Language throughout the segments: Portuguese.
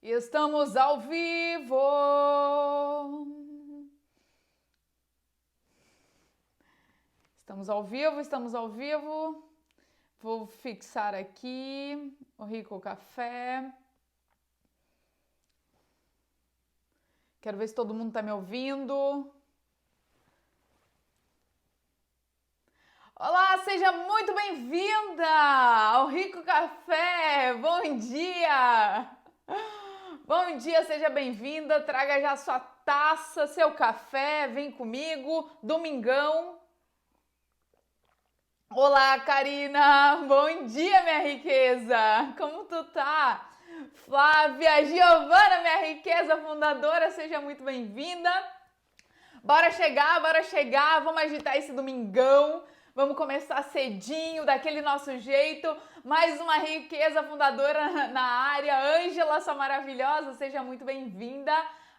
Estamos ao vivo. Estamos ao vivo, estamos ao vivo. Vou fixar aqui o Rico Café. Quero ver se todo mundo está me ouvindo. Olá, seja muito bem-vinda ao Rico Café. Bom dia! Bom dia, seja bem-vinda. Traga já sua taça, seu café. Vem comigo, domingão. Olá, Karina. Bom dia, minha riqueza. Como tu tá? Flávia, Giovana, minha riqueza fundadora, seja muito bem-vinda. Bora chegar. Vamos agitar esse domingão. Vamos começar cedinho, daquele nosso jeito. Mais uma riqueza fundadora na área. Ângela, sua maravilhosa, seja muito bem-vinda.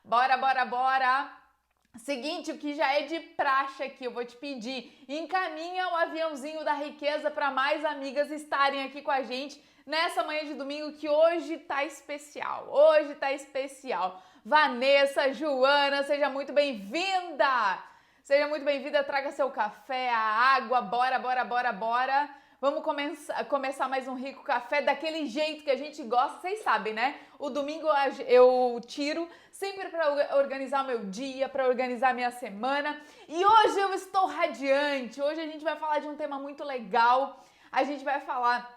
Bora. Seguinte, o que já é de praxe aqui, eu vou te pedir. Encaminha o aviãozinho da riqueza para mais amigas estarem aqui com a gente nessa manhã de domingo, que hoje tá especial. Vanessa, Joana, seja muito bem-vinda. Seja muito bem-vinda, traga seu café, a água, bora. Vamos começar mais um Rico Café daquele jeito que a gente gosta, vocês sabem, né? O domingo eu tiro sempre para organizar o meu dia, para organizar a minha semana. E hoje eu estou radiante, hoje a gente vai falar de um tema muito legal, a gente vai falar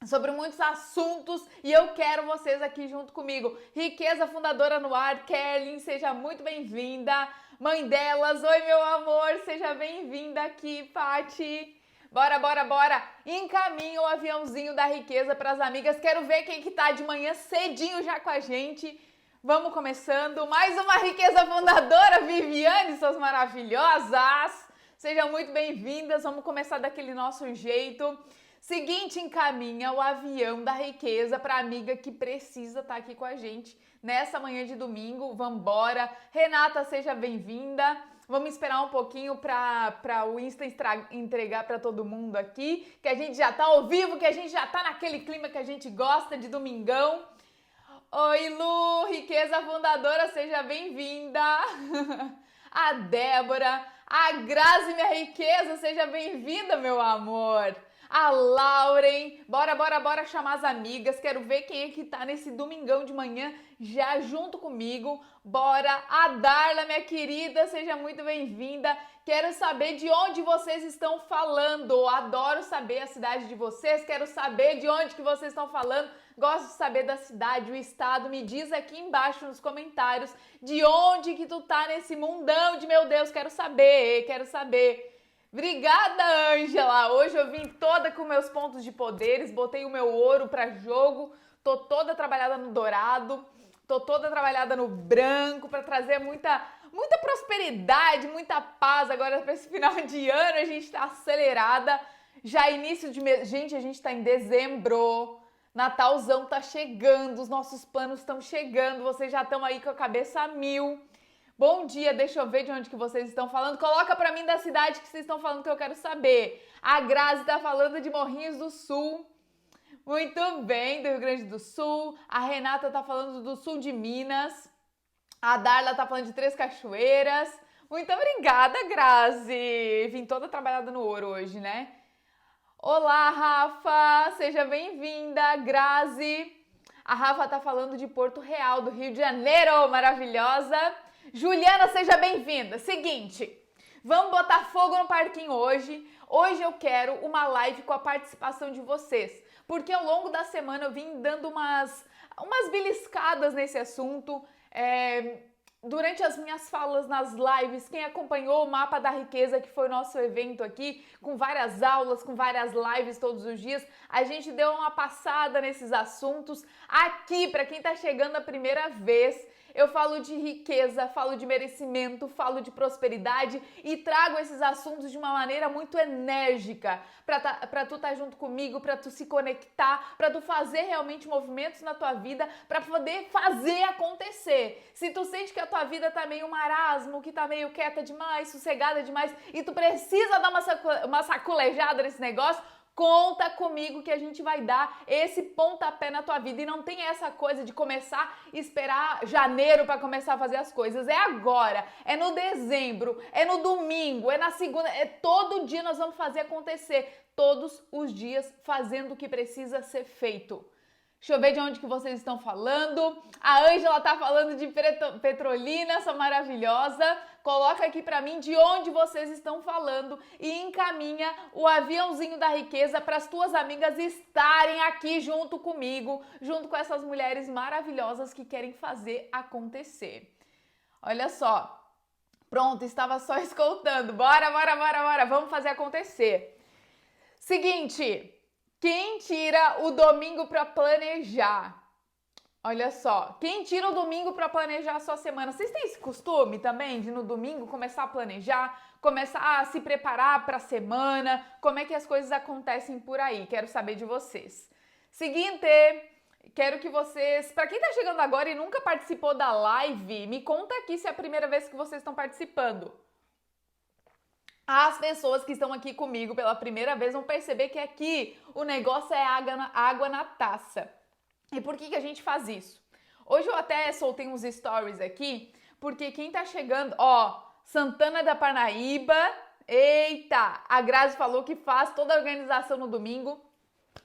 sobre muitos assuntos e eu quero vocês aqui junto comigo. Riqueza fundadora no ar, Kelly, seja muito bem-vinda. Mãe delas, oi meu amor, seja bem-vinda aqui, Pati. Bora. Encaminha o aviãozinho da riqueza para as amigas. Quero ver quem que tá de manhã cedinho já com a gente. Vamos começando. Mais uma riqueza fundadora, Viviane, suas maravilhosas. Sejam muito bem-vindas. Vamos começar daquele nosso jeito. Seguinte, encaminha o avião da riqueza para a amiga que precisa estar aqui com a gente nessa manhã de domingo. Vambora. Renata, seja bem-vinda. Vamos esperar um pouquinho para o Insta entregar para todo mundo aqui, que a gente já tá ao vivo, que a gente já tá naquele clima que a gente gosta de domingão. Oi, Lu, riqueza fundadora, seja bem-vinda. A Débora, a Grazi, minha riqueza, seja bem-vinda, meu amor. A Lauren, bora chamar as amigas, quero ver quem é que tá nesse domingão de manhã já junto comigo, bora. A Darla, minha querida, seja muito bem-vinda, quero saber de onde vocês estão falando, adoro saber a cidade de vocês, quero saber de onde que vocês estão falando, gosto de saber da cidade, o estado, me diz aqui embaixo nos comentários de onde que tu tá nesse mundão de meu Deus, quero saber. Obrigada, Ângela! Hoje eu vim toda com meus pontos de poderes, botei o meu ouro pra jogo, tô toda trabalhada no dourado, tô toda trabalhada no branco pra trazer muita prosperidade, muita paz agora pra esse final de ano. A gente tá acelerada, já início de mês, gente, a gente tá em dezembro, Natalzão tá chegando, os nossos planos estão chegando, vocês já estão aí com a cabeça a mil. Bom dia, deixa eu ver de onde que vocês estão falando. Coloca pra mim da cidade que vocês estão falando que eu quero saber. A Grazi tá falando de Morrinhos do Sul. Muito bem, do Rio Grande do Sul. A Renata tá falando do sul de Minas. A Darla tá falando de Três Cachoeiras. Muito obrigada, Grazi. Vim toda trabalhada no ouro hoje, né? Olá, Rafa. Seja bem-vinda, Grazi. A Rafa tá falando de Porto Real, do Rio de Janeiro. Maravilhosa. Juliana, seja bem-vinda. Seguinte, vamos botar fogo no parquinho hoje. Hoje eu quero uma live com a participação de vocês, porque ao longo da semana eu vim dando umas beliscadas nesse assunto. Durante as minhas falas nas lives, quem acompanhou o Mapa da Riqueza, que foi o nosso evento aqui, com várias aulas, com várias lives todos os dias, a gente deu uma passada nesses assuntos. Aqui, para quem tá chegando a primeira vez, eu falo de riqueza, falo de merecimento, falo de prosperidade e trago esses assuntos de uma maneira muito enérgica pra tu tá junto comigo, pra tu se conectar, pra tu fazer realmente movimentos na tua vida, pra poder fazer acontecer. Se tu sente que a tua vida tá meio marasmo, que tá meio quieta demais, sossegada demais e tu precisa dar uma saculejada nesse negócio, Conta comigo que a gente vai dar esse pontapé na tua vida. E não tem essa coisa de começar a esperar janeiro para começar a fazer as coisas. É agora, é no dezembro, é no domingo, é na segunda, é todo dia nós vamos fazer acontecer. Todos os dias fazendo o que precisa ser feito. Deixa eu ver de onde que vocês estão falando. A Ângela tá falando de Petrolina, essa maravilhosa. Coloca aqui pra mim de onde vocês estão falando e encaminha o aviãozinho da riqueza para as tuas amigas estarem aqui junto comigo, junto com essas mulheres maravilhosas que querem fazer acontecer. Olha só. Pronto, estava só escoltando. Bora, bora, bora, bora. Vamos fazer acontecer. Seguinte. Quem tira o domingo para planejar? Olha só, quem tira o domingo para planejar a sua semana? Vocês têm esse costume também de no domingo começar a planejar, começar a se preparar para a semana? Como é que as coisas acontecem por aí? Quero saber de vocês. Seguinte, quero que vocês, para quem tá chegando agora e nunca participou da live, me conta aqui se é a primeira vez que vocês estão participando. As pessoas que estão aqui comigo pela primeira vez vão perceber que aqui o negócio é água na taça. E por que a gente faz isso? Hoje eu até soltei uns stories aqui, porque quem tá chegando, ó, Santana da Parnaíba, eita, a Grazi falou que faz toda a organização no domingo.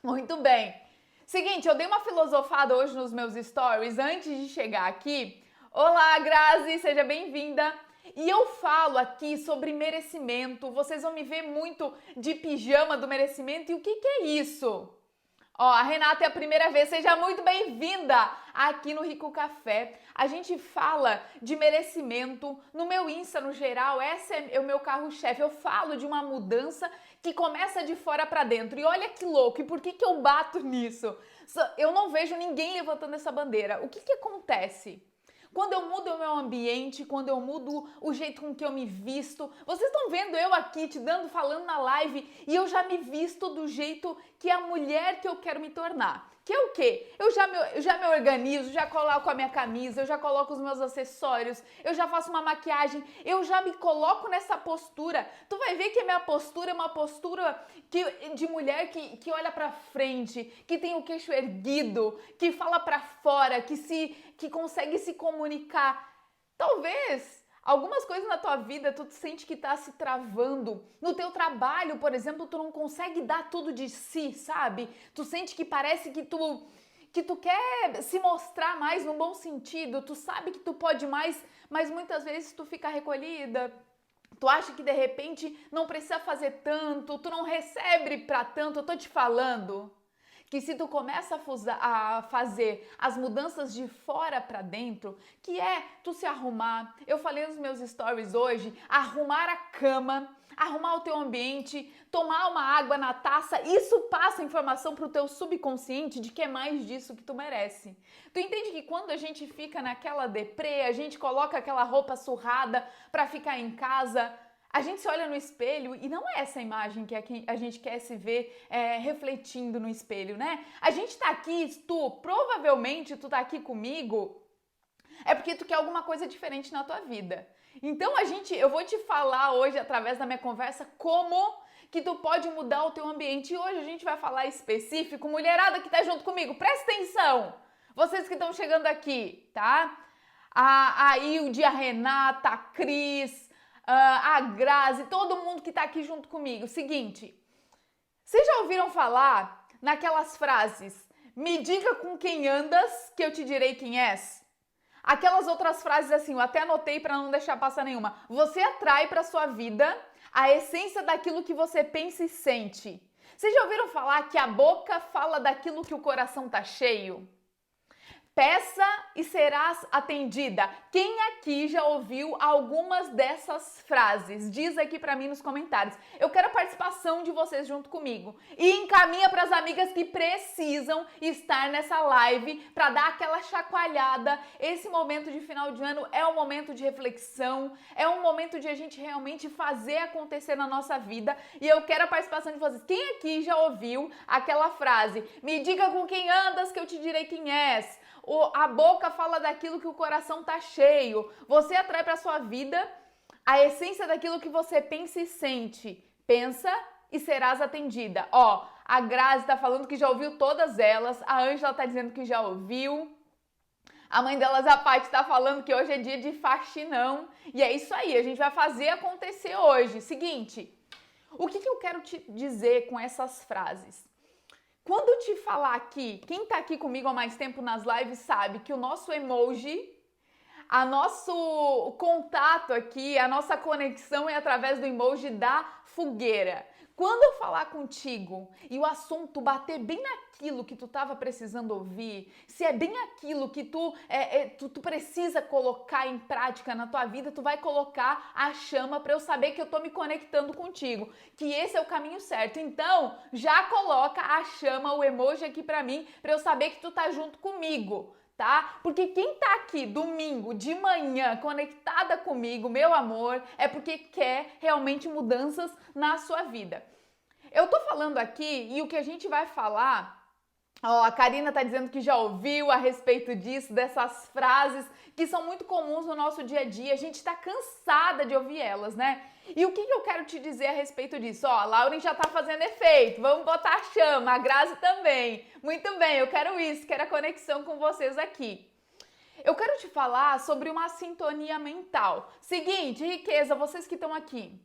Muito bem. Seguinte, eu dei uma filosofada hoje nos meus stories antes de chegar aqui. Olá, Grazi, seja bem-vinda. E eu falo aqui sobre merecimento, vocês vão me ver muito de pijama do merecimento. E o que é isso? Ó, a Renata é a primeira vez, seja muito bem-vinda aqui no Rico Café. A gente fala de merecimento, no meu Insta no geral, esse é o meu carro-chefe. Eu falo de uma mudança que começa de fora para dentro. E olha que louco, e por que eu bato nisso? Eu não vejo ninguém levantando essa bandeira. O que acontece? Quando eu mudo o meu ambiente, quando eu mudo o jeito com que eu me visto, vocês estão vendo eu aqui falando na live e eu já me visto do jeito que é a mulher que eu quero me tornar. Que é o quê? Eu já me organizo, já coloco a minha camisa, eu já coloco os meus acessórios, eu já faço uma maquiagem, eu já me coloco nessa postura. Tu vai ver que a minha postura é uma postura de mulher que olha pra frente, que tem o queixo erguido, que fala pra fora, que consegue se comunicar. Talvez algumas coisas na tua vida tu sente que tá se travando. No teu trabalho, por exemplo, tu não consegue dar tudo de si, sabe? Tu sente que parece que tu quer se mostrar mais no bom sentido, tu sabe que tu pode mais, mas muitas vezes tu fica recolhida. Tu acha que de repente não precisa fazer tanto, tu não recebe pra tanto. Eu tô te falando que se tu começa a fazer as mudanças de fora para dentro, que é tu se arrumar, eu falei nos meus stories hoje, arrumar a cama, arrumar o teu ambiente, tomar uma água na taça, isso passa informação pro teu subconsciente de que é mais disso que tu merece. Tu entende que quando a gente fica naquela deprê, a gente coloca aquela roupa surrada para ficar em casa, a gente se olha no espelho e não é essa imagem que a gente quer se ver refletindo no espelho, né? A gente tá aqui, provavelmente tu tá aqui comigo, é porque tu quer alguma coisa diferente na tua vida. Então eu vou te falar hoje, através da minha conversa, como que tu pode mudar o teu ambiente. E hoje a gente vai falar específico, mulherada que tá junto comigo, presta atenção! Vocês que estão chegando aqui, tá? A Hilde, a Renata, a Cris, a Grazi, todo mundo que tá aqui junto comigo. Seguinte, vocês já ouviram falar naquelas frases, me diga com quem andas que eu te direi quem és? Aquelas outras frases assim, eu até anotei para não deixar passar nenhuma. Você atrai para sua vida a essência daquilo que você pensa e sente. Vocês já ouviram falar que a boca fala daquilo que o coração tá cheio? Peça e serás atendida. Quem aqui já ouviu algumas dessas frases? Diz aqui pra mim nos comentários. Eu quero a participação de vocês junto comigo. E encaminha pras amigas que precisam estar nessa live pra dar aquela chacoalhada. Esse momento de final de ano é um momento de reflexão, é um momento de a gente realmente fazer acontecer na nossa vida. E eu quero a participação de vocês. Quem aqui já ouviu aquela frase? Me diga com quem andas que eu te direi quem és. A boca fala daquilo que o coração tá cheio. Você atrai para sua vida a essência daquilo que você pensa e sente. Pensa e serás atendida. Ó, a Grazi tá falando que já ouviu todas elas, a Ângela tá dizendo que já ouviu. A mãe delas, a Paty, tá falando que hoje é dia de faxinão. E é isso aí, a gente vai fazer acontecer hoje. Seguinte, o que eu quero te dizer com essas frases? Quando eu te falar aqui, quem tá aqui comigo há mais tempo nas lives sabe que o nosso emoji, a nosso contato aqui, a nossa conexão é através do emoji da fogueira. Quando eu falar contigo e o assunto bater bem naquilo que tu estava precisando ouvir, se é bem aquilo que tu precisa colocar em prática na tua vida, tu vai colocar a chama para eu saber que eu tô me conectando contigo, que esse é o caminho certo. Então, já coloca a chama, o emoji aqui para mim, para eu saber que tu tá junto comigo. Tá? Porque quem tá aqui domingo de manhã conectada comigo, meu amor, é porque quer realmente mudanças na sua vida. Eu tô falando aqui e o que a gente vai falar, ó, a Karina tá dizendo que já ouviu a respeito disso, dessas frases que são muito comuns no nosso dia a dia, a gente tá cansada de ouvir elas, né? E o que eu quero te dizer a respeito disso? Ó, a Lauren já tá fazendo efeito, vamos botar a chama, a Grazi também. Muito bem, eu quero isso, quero a conexão com vocês aqui. Eu quero te falar sobre uma sintonia mental. Seguinte, riqueza, vocês que estão aqui.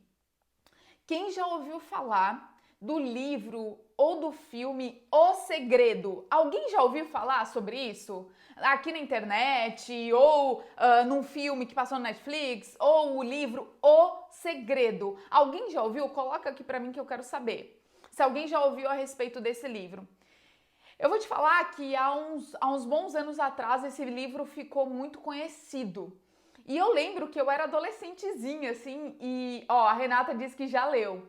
Quem já ouviu falar do livro ou do filme O Segredo? Alguém já ouviu falar sobre isso? Aqui na internet, ou num filme que passou no Netflix, ou o livro O Segredo. Alguém já ouviu? Coloca aqui pra mim que eu quero saber. Se alguém já ouviu a respeito desse livro. Eu vou te falar que há uns bons anos atrás esse livro ficou muito conhecido. E eu lembro que eu era adolescentezinha, assim, e ó, a Renata disse que já leu.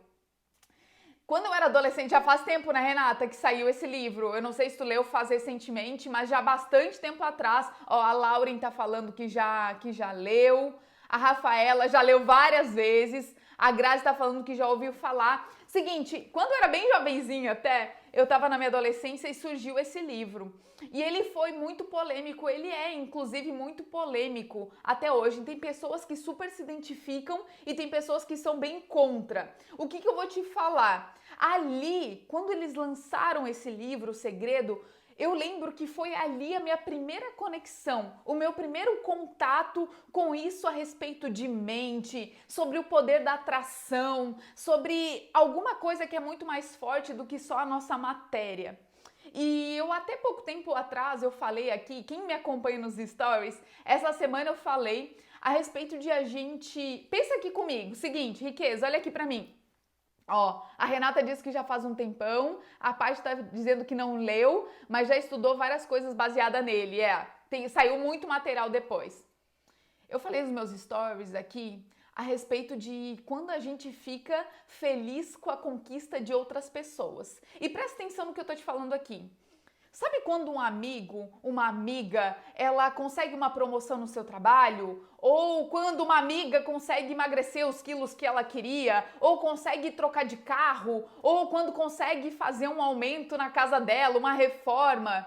Quando eu era adolescente, já faz tempo, né, Renata, que saiu esse livro. Eu não sei se tu leu faz recentemente, mas já há bastante tempo atrás. Ó, a Lauren tá falando que já leu. A Rafaela já leu várias vezes. A Grazi tá falando que já ouviu falar. Seguinte, quando eu era bem jovenzinha até, eu tava na minha adolescência e surgiu esse livro. E ele foi muito polêmico, ele é inclusive muito polêmico até hoje. Tem pessoas que super se identificam e tem pessoas que são bem contra. O que eu vou te falar? Ali, quando eles lançaram esse livro, O Segredo, eu lembro que foi ali a minha primeira conexão, o meu primeiro contato com isso a respeito de mente, sobre o poder da atração, sobre alguma coisa que é muito mais forte do que só a nossa matéria. E eu até pouco tempo atrás eu falei aqui, quem me acompanha nos stories, essa semana eu falei a respeito de a gente... Pensa aqui comigo, seguinte, riqueza, olha aqui pra mim. Ó, a Renata disse que já faz um tempão, a Paty tá dizendo que não leu, mas já estudou várias coisas baseadas nele, saiu muito material depois. Eu falei nos meus stories aqui a respeito de quando a gente fica feliz com a conquista de outras pessoas. E presta atenção no que eu tô te falando aqui. Sabe quando um amigo, uma amiga, ela consegue uma promoção no seu trabalho? Ou quando uma amiga consegue emagrecer os quilos que ela queria? Ou consegue trocar de carro? Ou quando consegue fazer um aumento na casa dela, uma reforma?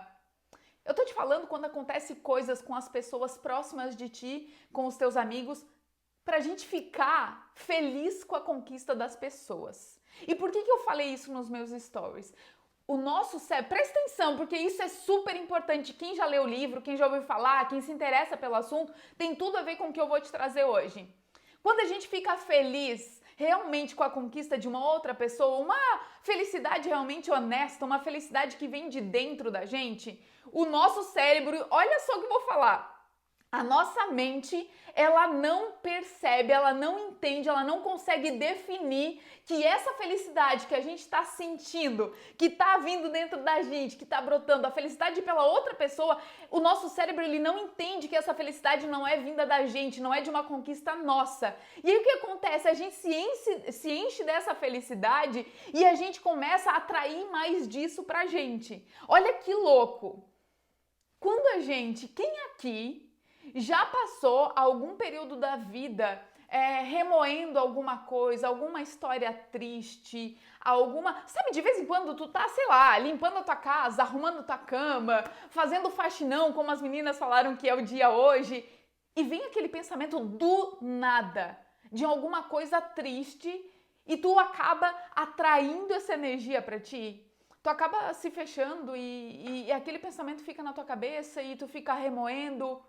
Eu tô te falando quando acontece coisas com as pessoas próximas de ti, com os teus amigos, pra gente ficar feliz com a conquista das pessoas. E por que eu falei isso nos meus stories? O nosso cérebro, presta atenção, porque isso é super importante. Quem já leu o livro, quem já ouviu falar, quem se interessa pelo assunto, tem tudo a ver com o que eu vou te trazer hoje. Quando a gente fica feliz realmente com a conquista de uma outra pessoa, uma felicidade realmente honesta, uma felicidade que vem de dentro da gente, o nosso cérebro, olha só o que eu vou falar. A nossa mente, ela não percebe, ela não entende, ela não consegue definir que essa felicidade que a gente está sentindo, que está vindo dentro da gente, que está brotando, a felicidade pela outra pessoa, o nosso cérebro ele não entende que essa felicidade não é vinda da gente, não é de uma conquista nossa. E aí o que acontece? A gente se enche dessa felicidade e a gente começa a atrair mais disso pra gente. Olha que louco! Quando quem aqui já passou algum período da vida remoendo alguma coisa, alguma história triste, Sabe, de vez em quando tu tá, sei lá, limpando a tua casa, arrumando a tua cama, fazendo faxinão, como as meninas falaram que é o dia hoje, e vem aquele pensamento do nada, de alguma coisa triste, e tu acaba atraindo essa energia pra ti. tu acaba se fechando e aquele pensamento fica na tua cabeça e tu fica remoendo.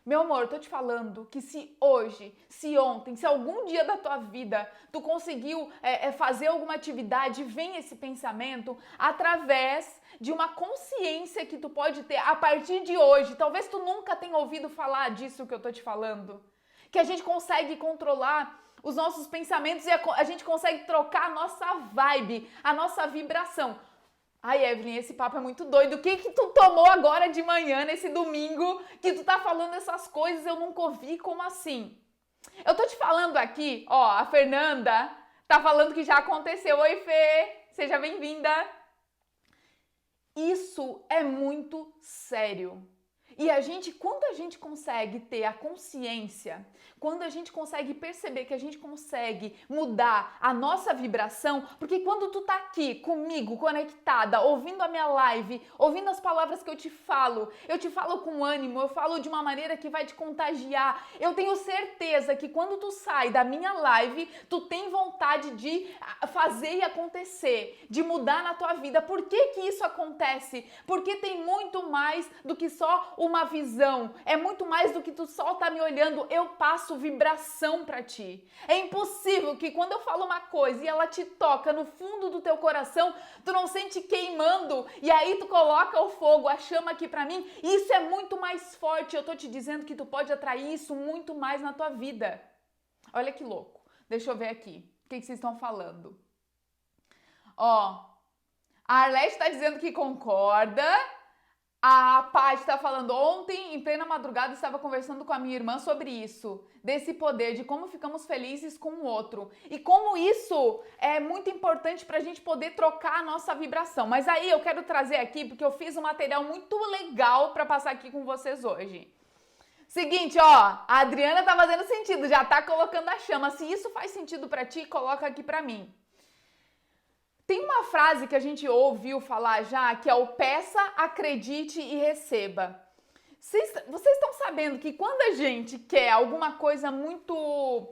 Meu amor, eu tô te falando que se hoje, se ontem, se algum dia da tua vida tu conseguiu fazer alguma atividade, vem esse pensamento através de uma consciência que tu pode ter a partir de hoje. Talvez tu nunca tenha ouvido falar disso que eu tô te falando. Que a gente consegue controlar os nossos pensamentos e a gente consegue trocar a nossa vibe, a nossa vibração. Ai, Evelyn, esse papo é muito doido. O que tu tomou agora de manhã, nesse domingo, que tu tá falando essas coisas? Eu nunca ouvi, como assim? Eu tô te falando aqui, ó, a Fernanda tá falando que já aconteceu. Oi, Fê, seja bem-vinda. Isso é muito sério. E quando a gente consegue ter a consciência, quando a gente consegue perceber que a gente consegue mudar a nossa vibração, porque quando tu tá aqui comigo, conectada, ouvindo a minha live, ouvindo as palavras que eu te falo com ânimo, eu falo de uma maneira que vai te contagiar. Eu tenho certeza que quando tu sai da minha live, tu tem vontade de fazer e acontecer, de mudar na tua vida. Por que que isso acontece? Porque tem muito mais do que só uma visão, é muito mais do que tu só tá me olhando, eu passo vibração pra ti. É impossível que quando eu falo uma coisa e ela te toca no fundo do teu coração, tu não sente queimando e aí tu coloca o fogo, a chama aqui pra mim, isso é muito mais forte. Eu tô te dizendo que tu pode atrair isso muito mais na tua vida. Olha que louco. Deixa eu ver aqui. O que vocês estão falando? Ó, a Arlete tá dizendo que concorda. A Paty está falando, ontem, em plena madrugada, estava conversando com a minha irmã sobre isso, desse poder, de como ficamos felizes com o outro. E como isso é muito importante para a gente poder trocar a nossa vibração. Mas aí eu quero trazer aqui, porque eu fiz um material muito legal para passar aqui com vocês hoje. Seguinte, ó, a Adriana tá fazendo sentido, já tá colocando a chama. Se isso faz sentido para ti, coloca aqui para mim. Tem uma frase que a gente ouviu falar já, que é o peça, acredite e receba. Vocês estão sabendo que quando a gente quer alguma coisa muito,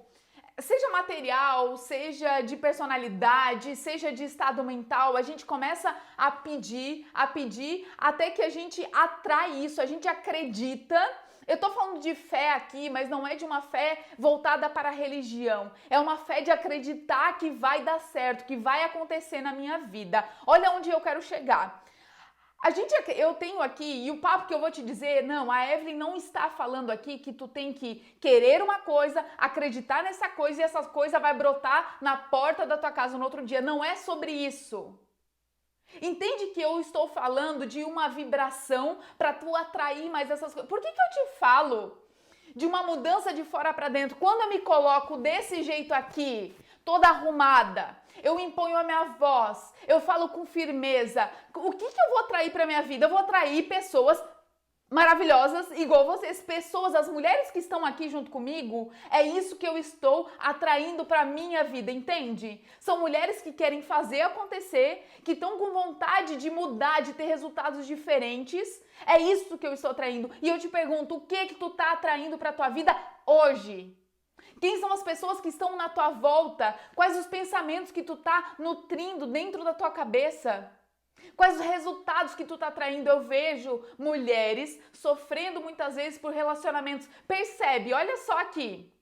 seja material, seja de personalidade, seja de estado mental, a gente começa a pedir, até que a gente atrai isso, a gente acredita. Eu tô falando de fé aqui, mas não é de uma fé voltada para a religião. É uma fé de acreditar que vai dar certo, que vai acontecer na minha vida. Olha onde eu quero chegar. Eu tenho aqui, e o papo que eu vou te dizer, não, a Evelyn não está falando aqui que tu tem que querer uma coisa, acreditar nessa coisa e essa coisa vai brotar na porta da tua casa no outro dia. Não é sobre isso. Entende que eu estou falando de uma vibração para tu atrair mais essas coisas. Por que que eu te falo de uma mudança de fora para dentro? Quando eu me coloco desse jeito aqui, toda arrumada, eu imponho a minha voz, eu falo com firmeza, o que que eu vou atrair para minha vida? Eu vou atrair pessoas maravilhosas, igual vocês, pessoas, as mulheres que estão aqui junto comigo, é isso que eu estou atraindo para minha vida, entende? São mulheres que querem fazer acontecer, que estão com vontade de mudar, de ter resultados diferentes. É isso que eu estou atraindo. E eu te pergunto, o que que tu tá atraindo para tua vida hoje? Quem são as pessoas que estão na tua volta? Quais os pensamentos que tu tá nutrindo dentro da tua cabeça? Quais os resultados que tu tá traindo? Eu vejo mulheres sofrendo muitas vezes por relacionamentos. Percebe, olha só aqui.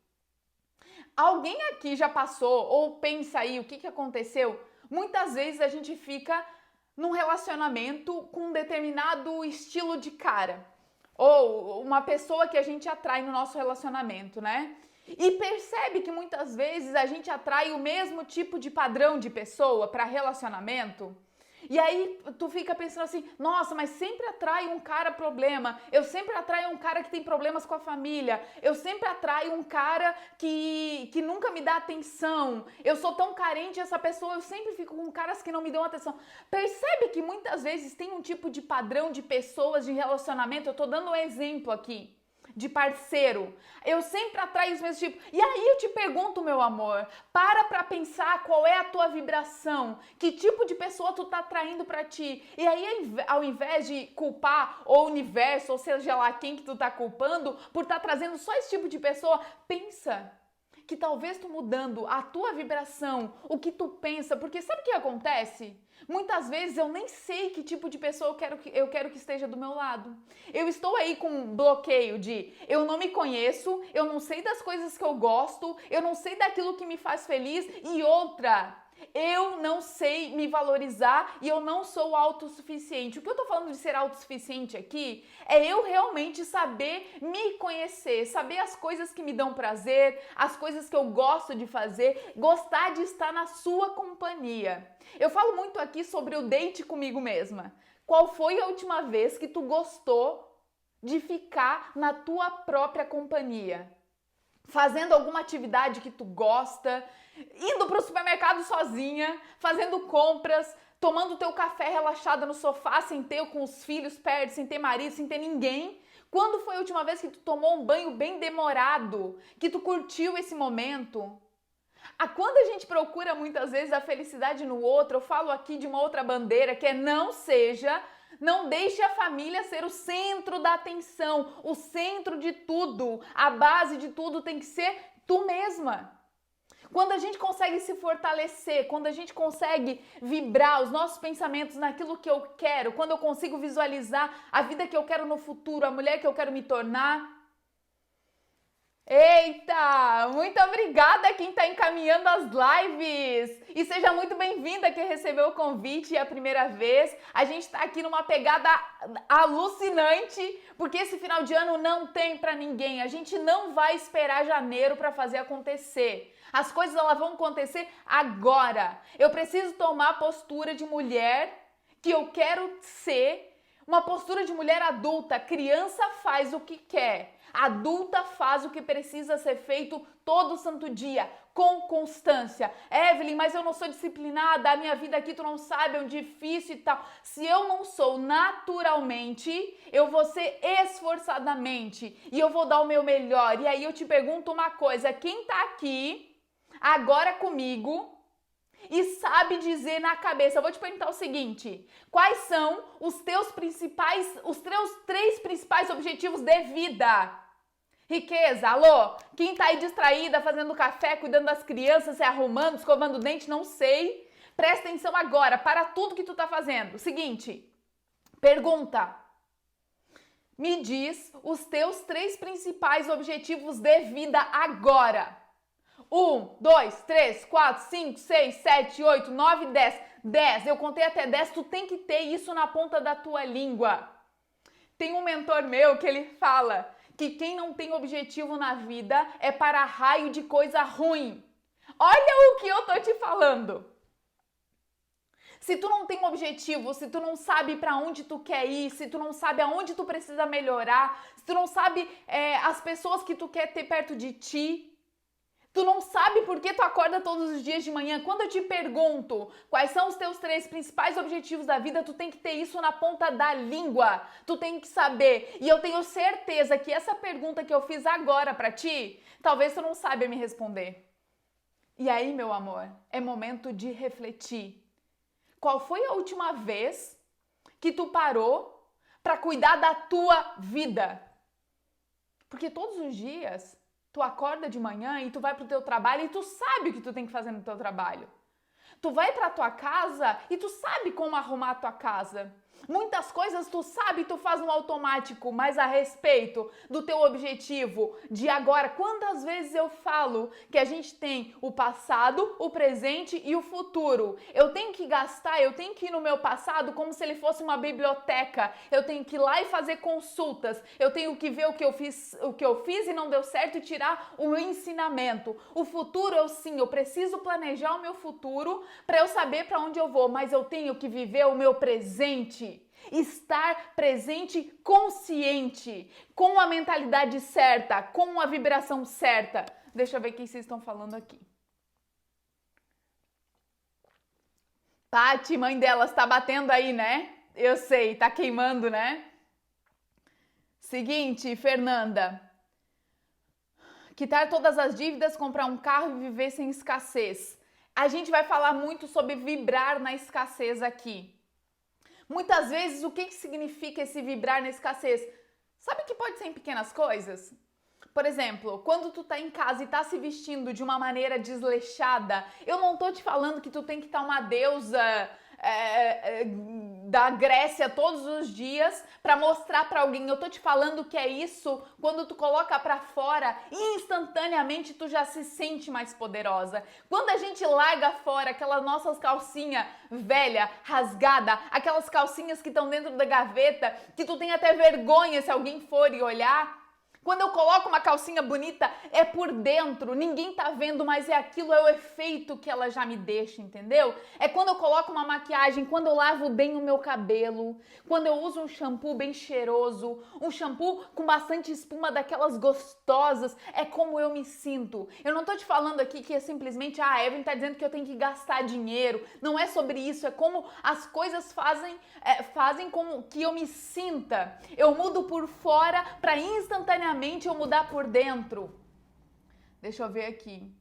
Alguém aqui já passou ou pensa aí o que que aconteceu? Muitas vezes a gente fica num relacionamento com um determinado estilo de cara. Ou uma pessoa que a gente atrai no nosso relacionamento, né? E percebe que muitas vezes a gente atrai o mesmo tipo de padrão de pessoa para relacionamento? E aí tu fica pensando assim, nossa, mas sempre atrai um cara problema, eu sempre atraio um cara que tem problemas com a família, eu sempre atraio um cara que nunca me dá atenção, eu sou tão carente essa pessoa, eu sempre fico com caras que não me dão atenção. Percebe que muitas vezes tem um tipo de padrão de pessoas, de relacionamento, eu tô dando um exemplo aqui. De parceiro, eu sempre atraio os mesmos tipos. E aí eu te pergunto, meu amor, para pensar qual é a tua vibração, que tipo de pessoa tu tá atraindo pra ti. E aí, ao invés de culpar o universo, ou seja lá quem que tu tá culpando, por tá trazendo só esse tipo de pessoa, pensa que talvez tu mudando a tua vibração, o que tu pensa, porque sabe o que acontece? Muitas vezes eu nem sei que tipo de pessoa eu quero que esteja do meu lado. Eu estou aí com um bloqueio de eu não me conheço, eu não sei das coisas que eu gosto, eu não sei daquilo que me faz feliz e outra, eu não sei me valorizar e eu não sou autossuficiente. O que eu tô falando de ser autossuficiente aqui é eu realmente saber me conhecer, saber as coisas que me dão prazer, as coisas que eu gosto de fazer, gostar de estar na sua companhia. Eu falo muito aqui sobre o date comigo mesma. Qual foi a última vez que tu gostou de ficar na tua própria companhia? Fazendo alguma atividade que tu gosta, indo pro supermercado sozinha, fazendo compras, tomando teu café relaxada no sofá, sem ter com os filhos perto, sem ter marido, sem ter ninguém. Quando foi a última vez que tu tomou um banho bem demorado, que tu curtiu esse momento? Quando a gente procura muitas vezes a felicidade no outro, eu falo aqui de uma outra bandeira que é não deixe a família ser o centro da atenção, o centro de tudo. A base de tudo tem que ser tu mesma. Quando a gente consegue se fortalecer, quando a gente consegue vibrar os nossos pensamentos naquilo que eu quero, quando eu consigo visualizar a vida que eu quero no futuro, a mulher que eu quero me tornar. Eita! Muito obrigada quem está encaminhando as lives! E seja muito bem-vinda quem recebeu o convite a primeira vez. A gente está aqui numa pegada alucinante, porque esse final de ano não tem para ninguém. A gente não vai esperar janeiro para fazer acontecer. As coisas elas vão acontecer agora. Eu preciso tomar a postura de mulher que eu quero ser, uma postura de mulher adulta. Criança faz o que quer. Adulta faz o que precisa ser feito todo santo dia, com constância. Evelyn, mas eu não sou disciplinada, a minha vida aqui tu não sabe, é um difícil e tal. Se eu não sou naturalmente, eu vou ser esforçadamente e eu vou dar o meu melhor. E aí eu te pergunto uma coisa, quem tá aqui agora comigo e sabe dizer na cabeça, eu vou te perguntar o seguinte, quais são os teus três principais objetivos de vida? Riqueza, alô? Quem tá aí distraída, fazendo café, cuidando das crianças, se arrumando, escovando o dente, não sei. Presta atenção agora, para tudo que tu tá fazendo. Seguinte, pergunta. Me diz os teus três principais objetivos de vida agora. 1, 2, 3, 4, 5, 6, 7, 8, 9, 10. 10, eu contei até 10, tu tem que ter isso na ponta da tua língua. Tem um mentor meu que ele fala que quem não tem objetivo na vida é para raio de coisa ruim. Olha o que eu tô te falando. Se tu não tem um objetivo, se tu não sabe para onde tu quer ir, se tu não sabe aonde tu precisa melhorar, se tu não sabe as pessoas que tu quer ter perto de ti, tu não sabe por que tu acorda todos os dias de manhã. Quando eu te pergunto quais são os teus três principais objetivos da vida, tu tem que ter isso na ponta da língua. Tu tem que saber. E eu tenho certeza que essa pergunta que eu fiz agora pra ti, talvez tu não saiba me responder. E aí, meu amor, é momento de refletir. Qual foi a última vez que tu parou pra cuidar da tua vida? Porque todos os dias tu acorda de manhã e tu vai pro teu trabalho e tu sabe o que tu tem que fazer no teu trabalho. Tu vai pra tua casa e tu sabe como arrumar a tua casa. Muitas coisas tu sabe, tu faz no automático, mas a respeito do teu objetivo de agora, quantas vezes eu falo que a gente tem o passado, o presente e o futuro. Eu tenho que gastar, eu tenho que ir no meu passado como se ele fosse uma biblioteca. Eu tenho que ir lá e fazer consultas. Eu tenho que ver o que eu fiz e não deu certo e tirar o ensinamento. O futuro eu preciso planejar o meu futuro para eu saber para onde eu vou, mas eu tenho que viver o meu presente. Estar presente, consciente, com a mentalidade certa, com a vibração certa. Deixa eu ver o que vocês estão falando aqui. Pati, mãe delas, tá batendo aí, né? Eu sei, tá queimando, né? Seguinte, Fernanda. Quitar todas as dívidas, comprar um carro e viver sem escassez. A gente vai falar muito sobre vibrar na escassez aqui. Muitas vezes, o que significa esse vibrar na escassez? Sabe que pode ser em pequenas coisas? Por exemplo, quando tu tá em casa e tá se vestindo de uma maneira desleixada, eu não tô te falando que tu tem que estar uma deusa da Grécia todos os dias para mostrar para alguém. Eu tô te falando que é isso, quando tu coloca para fora, instantaneamente tu já se sente mais poderosa. Quando a gente larga fora aquelas nossas calcinhas velha, rasgada, aquelas calcinhas que estão dentro da gaveta, que tu tem até vergonha se alguém for e olhar. Quando eu coloco uma calcinha bonita, é por dentro, ninguém tá vendo, mas é aquilo, é o efeito que ela já me deixa, entendeu? É quando eu coloco uma maquiagem, quando eu lavo bem o meu cabelo, quando eu uso um shampoo bem cheiroso, um shampoo com bastante espuma daquelas gostosas, é como eu me sinto. Eu não tô te falando aqui que é simplesmente, a Evelyn tá dizendo que eu tenho que gastar dinheiro, não é sobre isso, é como as coisas fazem como que eu me sinta. Eu mudo por fora para instantaneamente eu mudar por dentro. Deixa eu ver aqui.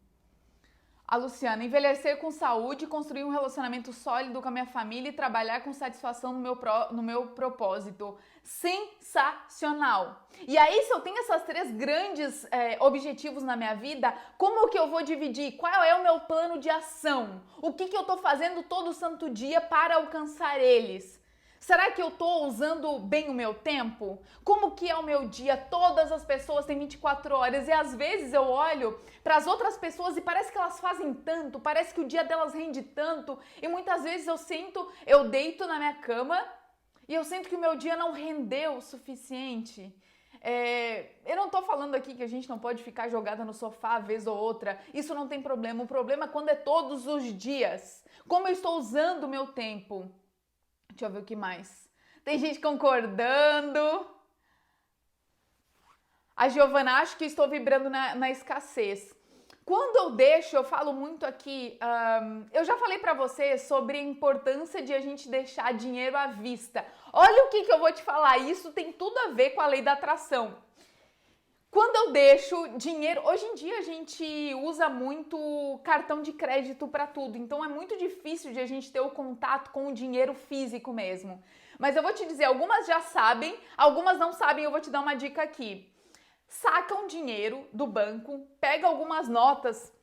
A Luciana, envelhecer com saúde, construir um relacionamento sólido com a minha família e trabalhar com satisfação no meu propósito. Sensacional! E aí, se eu tenho esses três grandes objetivos na minha vida, como que eu vou dividir? Qual é o meu plano de ação? O que eu tô fazendo todo santo dia para alcançar eles? Será que eu tô usando bem o meu tempo? Como que é o meu dia? Todas as pessoas têm 24 horas e às vezes eu olho para as outras pessoas e parece que elas fazem tanto, parece que o dia delas rende tanto e muitas vezes eu deito na minha cama e eu sinto que o meu dia não rendeu o suficiente. Eu não tô falando aqui que a gente não pode ficar jogada no sofá vez ou outra, isso não tem problema. O problema é quando é todos os dias. Como eu estou usando o meu tempo? Deixa eu ver o que mais. Tem gente concordando. A Giovana, acho que estou vibrando na escassez. Quando eu deixo, eu falo muito aqui, eu já falei pra você sobre a importância de a gente deixar dinheiro à vista. Olha o que eu vou te falar, isso tem tudo a ver com a lei da atração. Quando eu deixo dinheiro, hoje em dia a gente usa muito cartão de crédito para tudo, então é muito difícil de a gente ter o contato com o dinheiro físico mesmo. Mas eu vou te dizer, algumas já sabem, algumas não sabem, eu vou te dar uma dica aqui. Saca um dinheiro do banco, pega algumas notas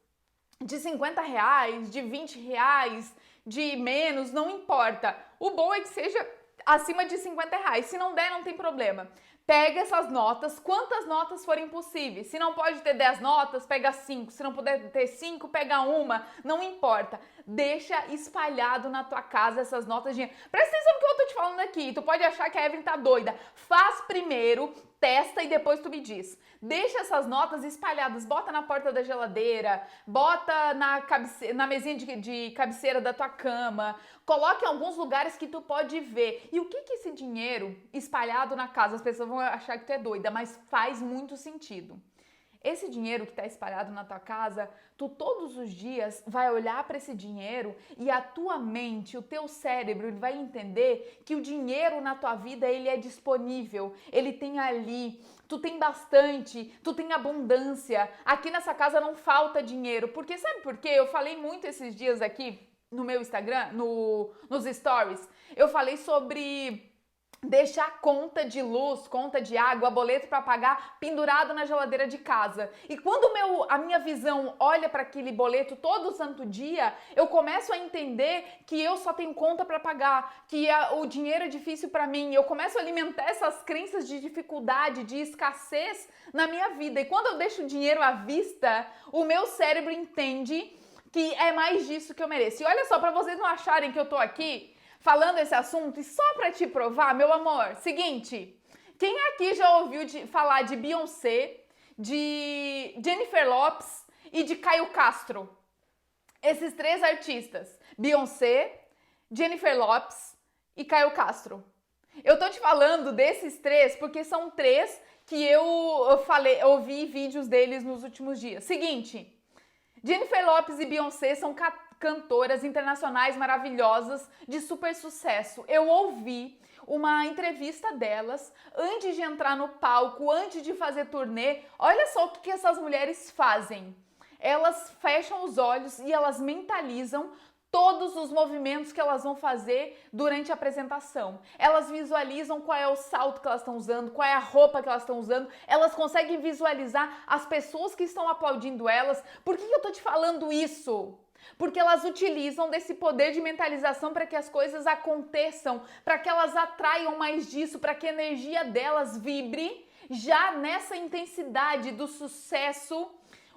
de 50 reais, de 20 reais, de menos, não importa. O bom é que seja acima de 50 reais, se não der não tem problema. Pega essas notas, quantas notas forem possíveis. Se não pode ter 10 notas, pega 5. Se não puder ter 5, pega uma. Não importa. Deixa espalhado na tua casa essas notas de dinheiro. Presta atenção no que eu tô te falando aqui. Tu pode achar que a Evelyn tá doida. Faz primeiro, testa e depois tu me diz. Deixa essas notas espalhadas. Bota na porta da geladeira. Bota na mesinha de cabeceira da tua cama. Coloca em alguns lugares que tu pode ver. E o que esse dinheiro espalhado na casa, as pessoas vão achar que tu é doida, mas faz muito sentido. Esse dinheiro que está espalhado na tua casa, tu todos os dias vai olhar para esse dinheiro e a tua mente, o teu cérebro, ele vai entender que o dinheiro na tua vida, ele é disponível, ele tem ali, tu tem bastante, tu tem abundância. Aqui nessa casa não falta dinheiro, porque sabe por quê? Eu falei muito esses dias aqui no meu Instagram, nos stories, eu falei sobre deixar conta de luz, conta de água, boleto para pagar pendurado na geladeira de casa. E quando a minha visão olha para aquele boleto todo santo dia, eu começo a entender que eu só tenho conta para pagar, que o dinheiro é difícil para mim. Eu começo a alimentar essas crenças de dificuldade, de escassez na minha vida. E quando eu deixo o dinheiro à vista, o meu cérebro entende que é mais disso que eu mereço. E olha só, para vocês não acharem que eu tô aqui falando esse assunto, e só pra te provar, meu amor, seguinte, quem aqui já ouviu falar de Beyoncé, de Jennifer Lopez e de Caio Castro? Esses três artistas, Beyoncé, Jennifer Lopez e Caio Castro. Eu tô te falando desses três porque são três que eu ouvi vídeos deles nos últimos dias. Seguinte, Jennifer Lopez e Beyoncé são cantoras internacionais maravilhosas de super sucesso. Eu ouvi uma entrevista delas antes de entrar no palco, antes de fazer turnê. Olha só o que essas mulheres fazem. Elas fecham os olhos e elas mentalizam todos os movimentos que elas vão fazer durante a apresentação. Elas visualizam qual é o salto que elas estão usando, qual é a roupa que elas estão usando. Elas conseguem visualizar as pessoas que estão aplaudindo elas. Por que eu tô te falando isso? Porque elas utilizam desse poder de mentalização para que as coisas aconteçam, para que elas atraiam mais disso, para que a energia delas vibre já nessa intensidade do sucesso.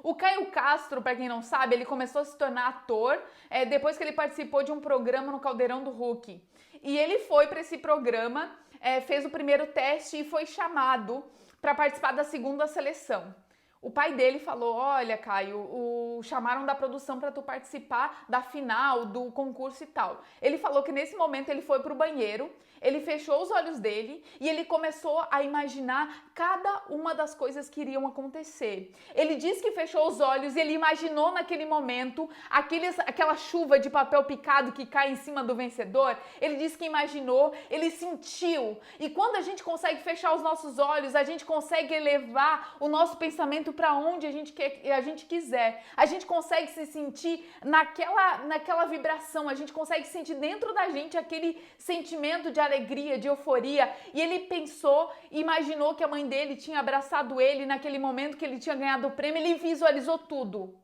O Caio Castro, para quem não sabe, ele começou a se tornar ator depois que ele participou de um programa no Caldeirão do Hulk. E ele foi para esse programa, fez o primeiro teste e foi chamado para participar da segunda seleção. O pai dele falou: olha, Caio, chamaram da produção para tu participar da final do concurso e tal. Ele falou que nesse momento ele foi pro banheiro, ele fechou os olhos dele e ele começou a imaginar cada uma das coisas que iriam acontecer. Ele disse que fechou os olhos e ele imaginou naquele momento aquela chuva de papel picado que cai em cima do vencedor. Ele disse que imaginou, ele sentiu. E quando a gente consegue fechar os nossos olhos, a gente consegue elevar o nosso pensamento para onde a gente quiser. A gente consegue se sentir naquela vibração, a gente consegue sentir dentro da gente aquele sentimento de alegria, de euforia. E ele pensou, imaginou que a mãe dele tinha abraçado ele naquele momento que ele tinha ganhado o prêmio, ele visualizou tudo.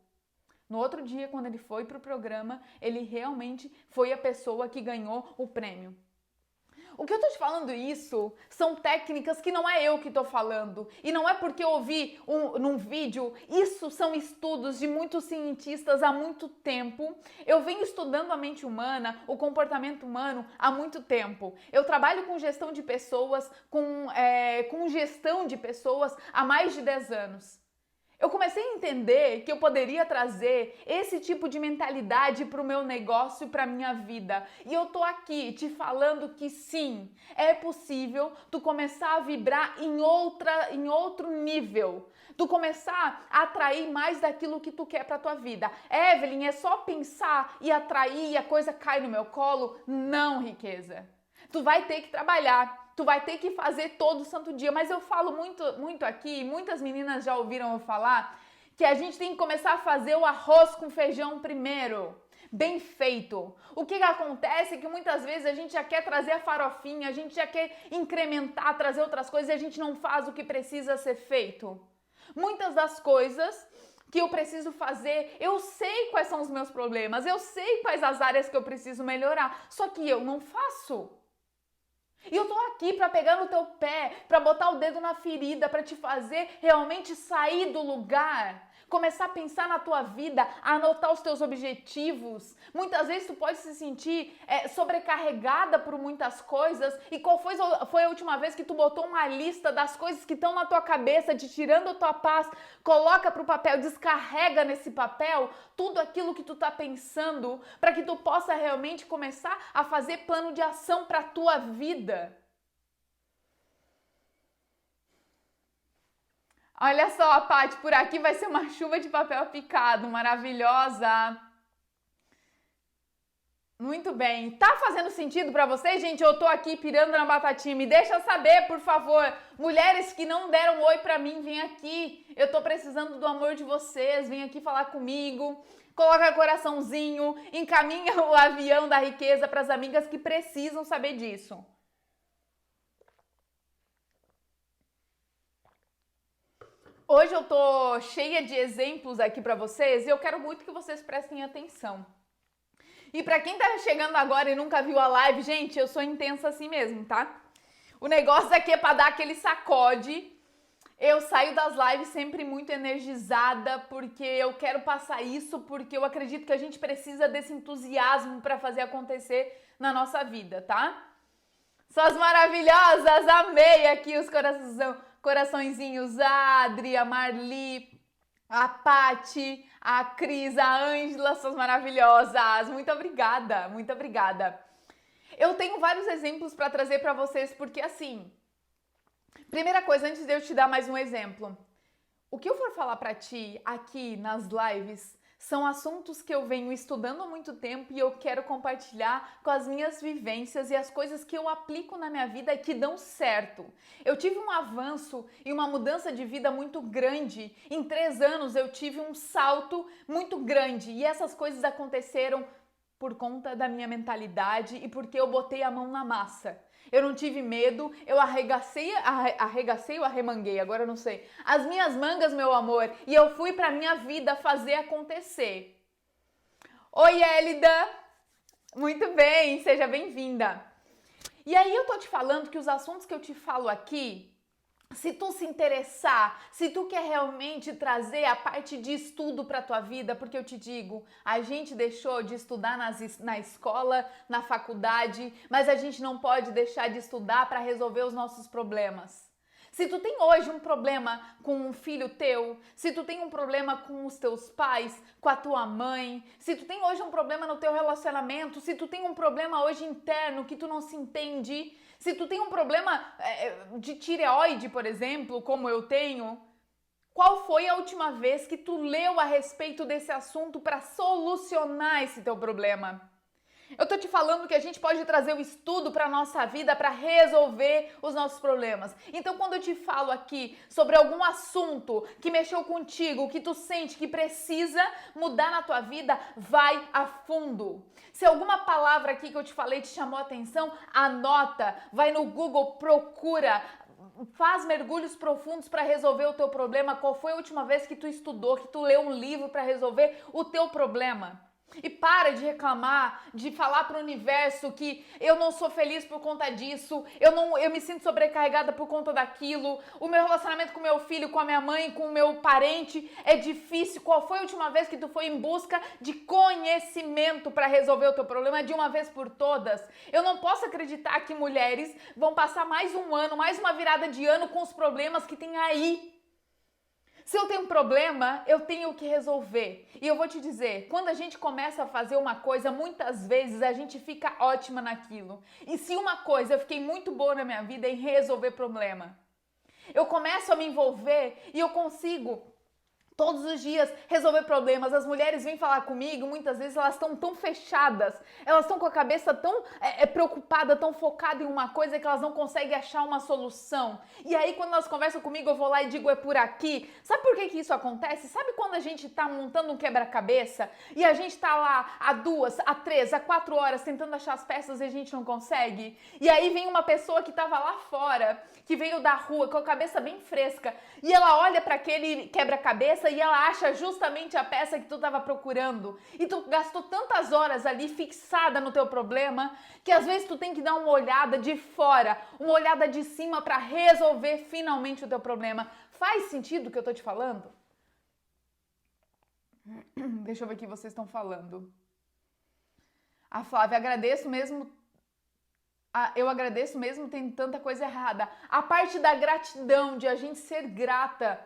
No outro dia, quando ele foi para o programa, ele realmente foi a pessoa que ganhou o prêmio. O que eu tô te falando isso são técnicas que não é eu que tô falando. E não é porque eu ouvi num vídeo. Isso são estudos de muitos cientistas há muito tempo. Eu venho estudando a mente humana, o comportamento humano há muito tempo. Eu trabalho com gestão de pessoas, com gestão de pessoas há mais de 10 anos. Eu comecei a entender que eu poderia trazer esse tipo de mentalidade para o meu negócio e para a minha vida. E eu tô aqui te falando que sim, é possível tu começar a vibrar em outro nível. Tu começar a atrair mais daquilo que tu quer para tua vida. Evelyn, é só pensar e atrair e a coisa cai no meu colo? Não, riqueza. Tu vai ter que trabalhar. Tu vai ter que fazer todo santo dia, mas eu falo muito aqui, muitas meninas já ouviram eu falar, que a gente tem que começar a fazer o arroz com feijão primeiro, bem feito. O que acontece é que muitas vezes a gente já quer trazer a farofinha, a gente já quer incrementar, trazer outras coisas e a gente não faz o que precisa ser feito. Muitas das coisas que eu preciso fazer, eu sei quais são os meus problemas, eu sei quais as áreas que eu preciso melhorar, só que eu não faço. E eu tô aqui para pegar no teu pé, para botar o dedo na ferida, para te fazer realmente sair do lugar, começar a pensar na tua vida, a anotar os teus objetivos. Muitas vezes tu pode se sentir sobrecarregada por muitas coisas. E qual foi a última vez que tu botou uma lista das coisas que estão na tua cabeça, te tirando a tua paz, coloca pro papel, descarrega nesse papel tudo aquilo que tu tá pensando, para que tu possa realmente começar a fazer plano de ação para tua vida. Olha só, Paty, por aqui vai ser uma chuva de papel picado, maravilhosa. Muito bem. Tá fazendo sentido pra vocês, gente? Eu tô aqui pirando na batatinha. Me deixa saber, por favor. Mulheres que não deram oi pra mim, vem aqui. Eu tô precisando do amor de vocês. Vem aqui falar comigo. Coloca coraçãozinho. Encaminha o avião da riqueza pras amigas que precisam saber disso. Hoje eu tô cheia de exemplos aqui pra vocês e eu quero muito que vocês prestem atenção. E pra quem tá chegando agora e nunca viu a live, gente, eu sou intensa assim mesmo, tá? O negócio aqui é pra dar aquele sacode. Eu saio das lives sempre muito energizada porque eu quero passar isso, porque eu acredito que a gente precisa desse entusiasmo pra fazer acontecer na nossa vida, tá? Suas maravilhosas, amei aqui os coraçõezinhos, a Adri, a Marli, a Paty, a Cris, a Ângela, suas maravilhosas. Muito obrigada, muito obrigada. Eu tenho vários exemplos para trazer para vocês, porque assim, primeira coisa, antes de eu te dar mais um exemplo, o que eu for falar para ti aqui nas lives são assuntos que eu venho estudando há muito tempo e eu quero compartilhar com as minhas vivências e as coisas que eu aplico na minha vida e que dão certo. Eu tive um avanço e uma mudança de vida muito grande. Em 3 anos eu tive um salto muito grande e essas coisas aconteceram por conta da minha mentalidade e porque eu botei a mão na massa. Eu não tive medo, eu arregacei ou arremanguei, agora eu não sei. As minhas mangas, meu amor, e eu fui pra minha vida fazer acontecer. Oi, Hélida! Muito bem, seja bem-vinda. E aí eu tô te falando que os assuntos que eu te falo aqui, se tu se interessar, se tu quer realmente trazer a parte de estudo para tua vida, porque eu te digo, a gente deixou de estudar na escola, na faculdade, mas a gente não pode deixar de estudar para resolver os nossos problemas. Se tu tem hoje um problema com um filho teu, se tu tem um problema com os teus pais, com a tua mãe, se tu tem hoje um problema no teu relacionamento, se tu tem um problema hoje interno que tu não se entende, se tu tem um problema de tireoide, por exemplo, como eu tenho, qual foi a última vez que tu leu a respeito desse assunto para solucionar esse teu problema? Eu tô te falando que a gente pode trazer o estudo para nossa vida para resolver os nossos problemas. Então, quando eu te falo aqui sobre algum assunto que mexeu contigo, que tu sente que precisa mudar na tua vida, vai a fundo. Se alguma palavra aqui que eu te falei te chamou a atenção, anota, vai no Google, procura, faz mergulhos profundos para resolver o teu problema. Qual foi a última vez que tu estudou, que tu leu um livro para resolver o teu problema? E para de reclamar, de falar para o universo que eu não sou feliz por conta disso, eu me sinto sobrecarregada por conta daquilo, o meu relacionamento com meu filho, com a minha mãe, com o meu parente é difícil. Qual foi a última vez que tu foi em busca de conhecimento para resolver o teu problema de uma vez por todas? Eu não posso acreditar que mulheres vão passar mais um ano, mais uma virada de ano com os problemas que tem aí. Se eu tenho um problema, eu tenho que resolver. E eu vou te dizer, quando a gente começa a fazer uma coisa, muitas vezes a gente fica ótima naquilo. E se uma coisa eu fiquei muito boa na minha vida em resolver problema, eu começo a me envolver e eu consigo todos os dias resolver problemas. As mulheres vêm falar comigo, muitas vezes elas estão tão fechadas, elas estão com a cabeça tão preocupada, tão focada em uma coisa que elas não conseguem achar uma solução. E aí quando elas conversam comigo, eu vou lá e digo, é por aqui. Sabe por que isso acontece? Sabe quando a gente tá montando um quebra-cabeça e a gente tá lá há 2, há 3, há 4 horas tentando achar as peças e a gente não consegue? E aí vem uma pessoa que tava lá fora, que veio da rua com a cabeça bem fresca, e ela olha para aquele quebra-cabeça e ela acha justamente a peça que tu estava procurando. E tu gastou tantas horas ali fixada no teu problema, que às vezes tu tem que dar uma olhada de fora, uma olhada de cima para resolver finalmente o teu problema. Faz sentido o que eu tô te falando? Deixa eu ver o que vocês estão falando. A Flávia, eu agradeço mesmo tendo tanta coisa errada. A parte da gratidão, de a gente ser grata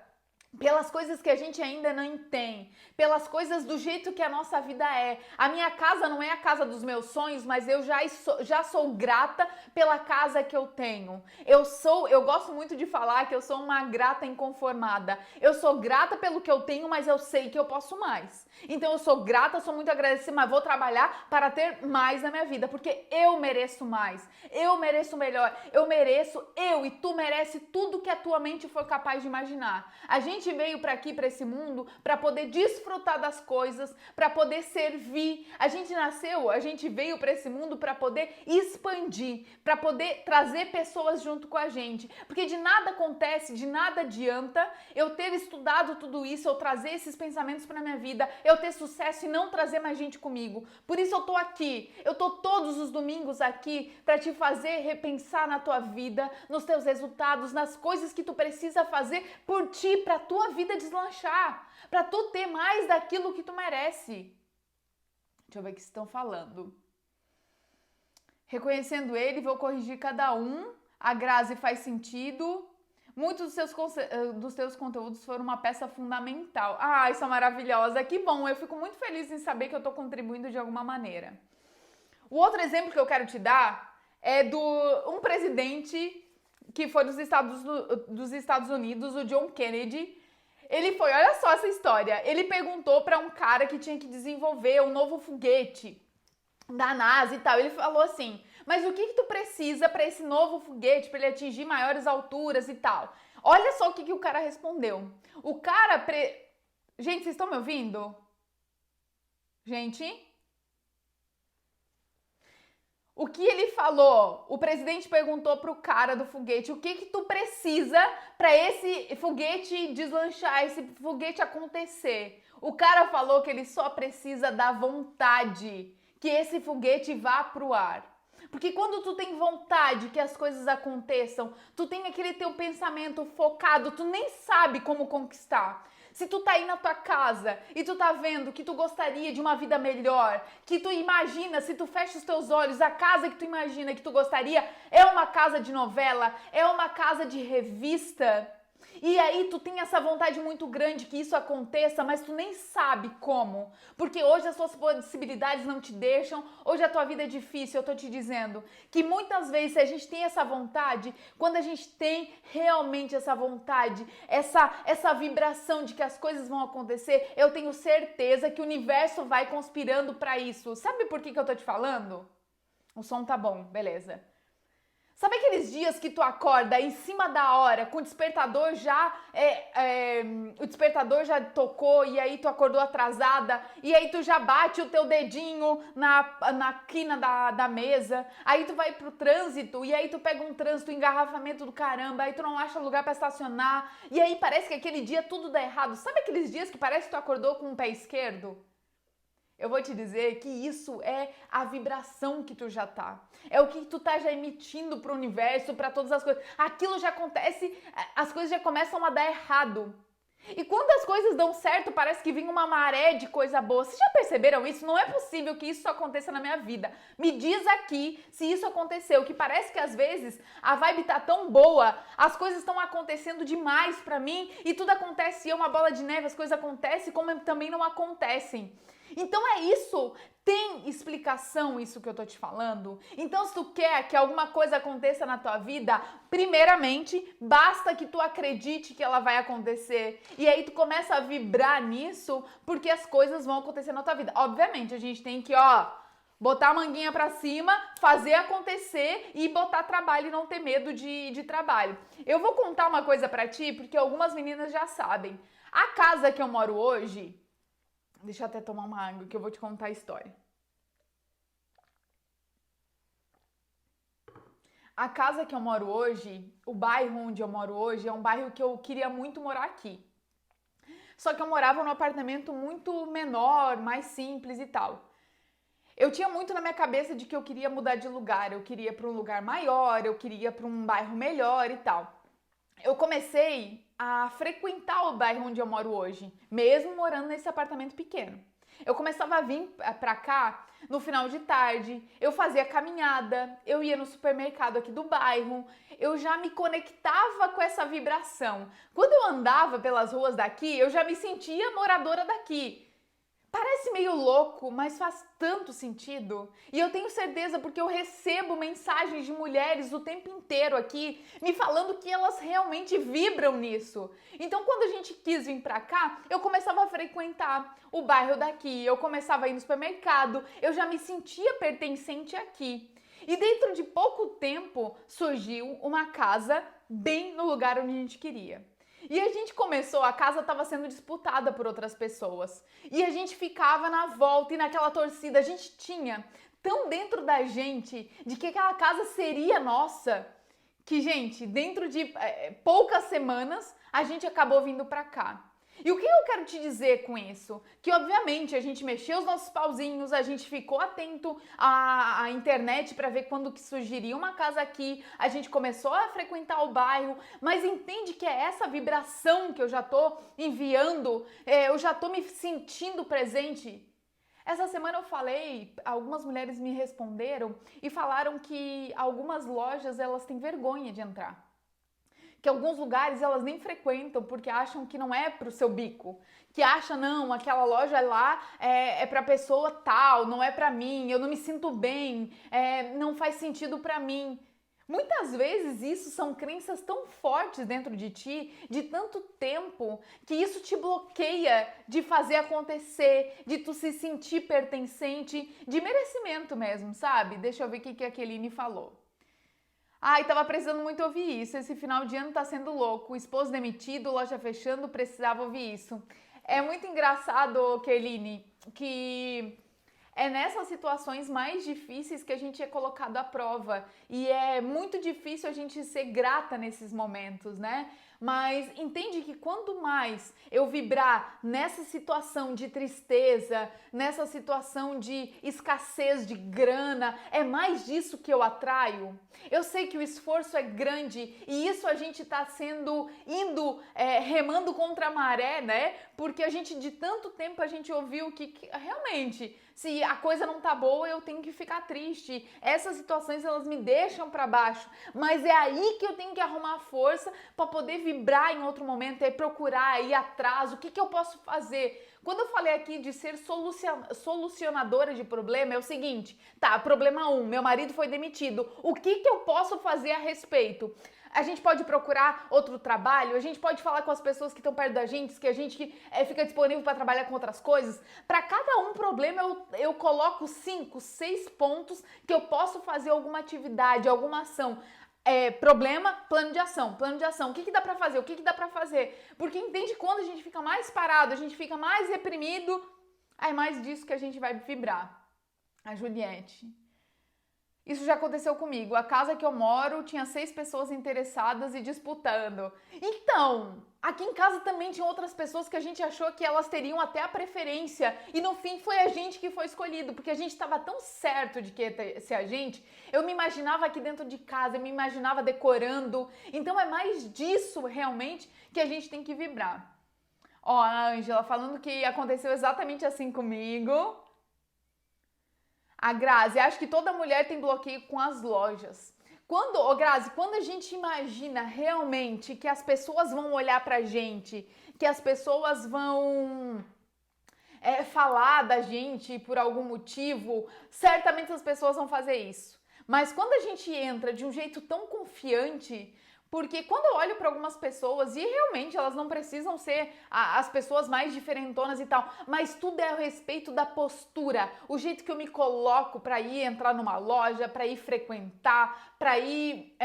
pelas coisas que a gente ainda não tem, pelas coisas do jeito que a nossa vida é. A minha casa não é a casa dos meus sonhos, mas eu já sou grata pela casa que eu tenho. Eu gosto muito de falar que eu sou uma grata inconformada. Eu sou grata pelo que eu tenho, mas eu sei que eu posso mais. Então eu sou grata, sou muito agradecida, mas vou trabalhar para ter mais na minha vida, porque eu mereço mais, eu mereço melhor, eu e tu merece tudo que a tua mente for capaz de imaginar. A gente veio para aqui, para esse mundo, para poder desfrutar das coisas, para poder servir. A gente veio para esse mundo para poder expandir, para poder trazer pessoas junto com a gente. Porque de nada acontece, de nada adianta eu ter estudado tudo isso, eu trazer esses pensamentos para minha vida, eu ter sucesso e não trazer mais gente comigo. Por isso eu tô aqui. Eu tô todos os domingos aqui para te fazer repensar na tua vida, nos teus resultados, nas coisas que tu precisa fazer por ti, para tua vida deslanchar, para tu ter mais daquilo que tu merece. Deixa eu ver o que estão falando. Reconhecendo ele, vou corrigir cada um. A Grazi faz sentido. Muitos dos teus conteúdos foram uma peça fundamental. Ah, isso é maravilhosa. Que bom, eu fico muito feliz em saber que eu estou contribuindo de alguma maneira. O outro exemplo que eu quero te dar é um presidente que foi dos Estados Unidos, o John Kennedy. Ele foi, olha só essa história, ele perguntou para um cara que tinha que desenvolver um novo foguete da NASA e tal. Ele falou assim, mas o que tu precisa para esse novo foguete, para ele atingir maiores alturas e tal? Olha só o que o cara respondeu. Gente, vocês estão me ouvindo? Gente? O que ele falou? O presidente perguntou pro cara do foguete: o que que tu precisa para esse foguete deslanchar, esse foguete acontecer? O cara falou que ele só precisa da vontade que esse foguete vá pro ar. Porque quando tu tem vontade que as coisas aconteçam, tu tem aquele teu pensamento focado, tu nem sabe como conquistar. Se tu tá aí na tua casa e tu tá vendo que tu gostaria de uma vida melhor, que tu imagina, se tu fecha os teus olhos, a casa que tu imagina que tu gostaria é uma casa de novela, é uma casa de revista. E aí tu tem essa vontade muito grande que isso aconteça, mas tu nem sabe como. Porque hoje as suas possibilidades não te deixam, hoje a tua vida é difícil. Eu tô te dizendo que muitas vezes se a gente tem essa vontade, quando a gente tem realmente essa vontade, essa vibração de que as coisas vão acontecer, eu tenho certeza que o universo vai conspirando para isso. Sabe por que eu tô te falando? O som tá bom, beleza. Sabe aqueles dias que tu acorda em cima da hora, com o despertador já, o despertador já tocou e aí tu acordou atrasada e aí tu já bate o teu dedinho na quina da mesa, aí tu vai pro trânsito e aí tu pega um trânsito, engarrafamento do caramba, aí tu não acha lugar pra estacionar e aí parece que aquele dia tudo dá errado. Sabe aqueles dias que parece que tu acordou com o pé esquerdo? Eu vou te dizer que isso é a vibração que tu já tá. É o que tu tá já emitindo pro universo, para todas as coisas. Aquilo já acontece, as coisas já começam a dar errado. E quando as coisas dão certo, parece que vem uma maré de coisa boa. Vocês já perceberam isso? Não é possível que isso aconteça na minha vida. Me diz aqui se isso aconteceu, que parece que às vezes a vibe tá tão boa, as coisas estão acontecendo demais pra mim e tudo acontece e é uma bola de neve, as coisas acontecem como também não acontecem. Então é isso, tem explicação isso que eu tô te falando? Então se tu quer que alguma coisa aconteça na tua vida, primeiramente, basta que tu acredite que ela vai acontecer. E aí tu começa a vibrar nisso, porque as coisas vão acontecer na tua vida. Obviamente, a gente tem que, botar a manguinha pra cima, fazer acontecer e botar trabalho e não ter medo de trabalho. Eu vou contar uma coisa pra ti, porque algumas meninas já sabem. A casa que eu moro hoje... Deixa eu até tomar uma água que eu vou te contar a história. A casa que eu moro hoje, o bairro onde eu moro hoje, é um bairro que eu queria muito morar aqui. Só que eu morava num apartamento muito menor, mais simples e tal. Eu tinha muito na minha cabeça de que eu queria mudar de lugar, eu queria ir para um lugar maior, eu queria ir para um bairro melhor e tal. Eu comecei a frequentar o bairro onde eu moro hoje, mesmo morando nesse apartamento pequeno. Eu começava a vir pra cá no final de tarde, eu fazia caminhada, eu ia no supermercado aqui do bairro, eu já me conectava com essa vibração. Quando eu andava pelas ruas daqui, eu já me sentia moradora daqui. Parece meio louco, mas faz tanto sentido. E eu tenho certeza porque eu recebo mensagens de mulheres o tempo inteiro aqui me falando que elas realmente vibram nisso. Então, quando a gente quis vir pra cá, eu começava a frequentar o bairro daqui, eu começava a ir no supermercado, eu já me sentia pertencente aqui. E dentro de pouco tempo surgiu uma casa bem no lugar onde a gente queria. E a gente começou, a casa estava sendo disputada por outras pessoas. E a gente ficava na volta e naquela torcida. A gente tinha tão dentro da gente de que aquela casa seria nossa, que, gente, dentro de poucas semanas, a gente acabou vindo pra cá. E o que eu quero te dizer com isso? Que obviamente a gente mexeu os nossos pauzinhos, a gente ficou atento à internet para ver quando que surgiria uma casa aqui, a gente começou a frequentar o bairro, mas entende que é essa vibração que eu já tô enviando, eu já tô me sentindo presente. Essa semana eu falei, algumas mulheres me responderam e falaram que algumas lojas elas têm vergonha de entrar. Que alguns lugares elas nem frequentam porque acham que não é pro seu bico, que acha não, aquela loja lá é pra pessoa tal, não é pra mim, eu não me sinto bem, não faz sentido pra mim. Muitas vezes isso são crenças tão fortes dentro de ti, de tanto tempo, que isso te bloqueia de fazer acontecer, de tu se sentir pertencente, de merecimento mesmo, sabe? Deixa eu ver o que a Keline falou. Ai, tava precisando muito ouvir isso. Esse final de ano tá sendo louco. O esposo demitido, loja fechando, precisava ouvir isso. É muito engraçado, Keline, que É nessas situações mais difíceis que a gente é colocado à prova. E é muito difícil a gente ser grata nesses momentos, né? Mas entende que quanto mais eu vibrar nessa situação de tristeza, nessa situação de escassez de grana, é mais disso que eu atraio. Eu sei que o esforço é grande e isso a gente tá remando contra a maré, né? Porque a gente de tanto tempo a gente ouviu que realmente se a coisa não tá boa, eu tenho que ficar triste. Essas situações elas me deixam para baixo, mas é aí que eu tenho que arrumar força para poder vibrar em outro momento, é procurar ir atrás, o que eu posso fazer? Quando eu falei aqui de ser solucionadora de problema, é o seguinte, tá, problema 1, meu marido foi demitido, o que eu posso fazer a respeito? A gente pode procurar outro trabalho, a gente pode falar com as pessoas que estão perto da gente, que a gente fica disponível para trabalhar com outras coisas. Para cada um problema eu coloco 5, 6 pontos que eu posso fazer alguma atividade, alguma ação. Problema, plano de ação, plano de ação. O que dá pra fazer? O que dá pra fazer? Porque entende quando a gente fica mais parado, a gente fica mais reprimido, é mais disso que a gente vai vibrar. A Juliette. Isso já aconteceu comigo. A casa que eu moro tinha 6 pessoas interessadas e disputando. Então, aqui em casa também tinha outras pessoas que a gente achou que elas teriam até a preferência. E no fim foi a gente que foi escolhido, porque a gente estava tão certo de que ia ser a gente. Eu me imaginava aqui dentro de casa, eu me imaginava decorando. Então é mais disso realmente que a gente tem que vibrar. Ó, a Ângela falando que aconteceu exatamente assim comigo. A Grazi, acho que toda mulher tem bloqueio com as lojas. Grazi, quando a gente imagina realmente que as pessoas vão olhar pra gente, que as pessoas vão falar da gente por algum motivo, certamente as pessoas vão fazer isso. Mas quando a gente entra de um jeito tão confiante, porque quando eu olho para algumas pessoas, e realmente elas não precisam ser as pessoas mais diferentonas e tal, mas tudo é a respeito da postura, o jeito que eu me coloco para ir entrar numa loja, para ir frequentar, para ir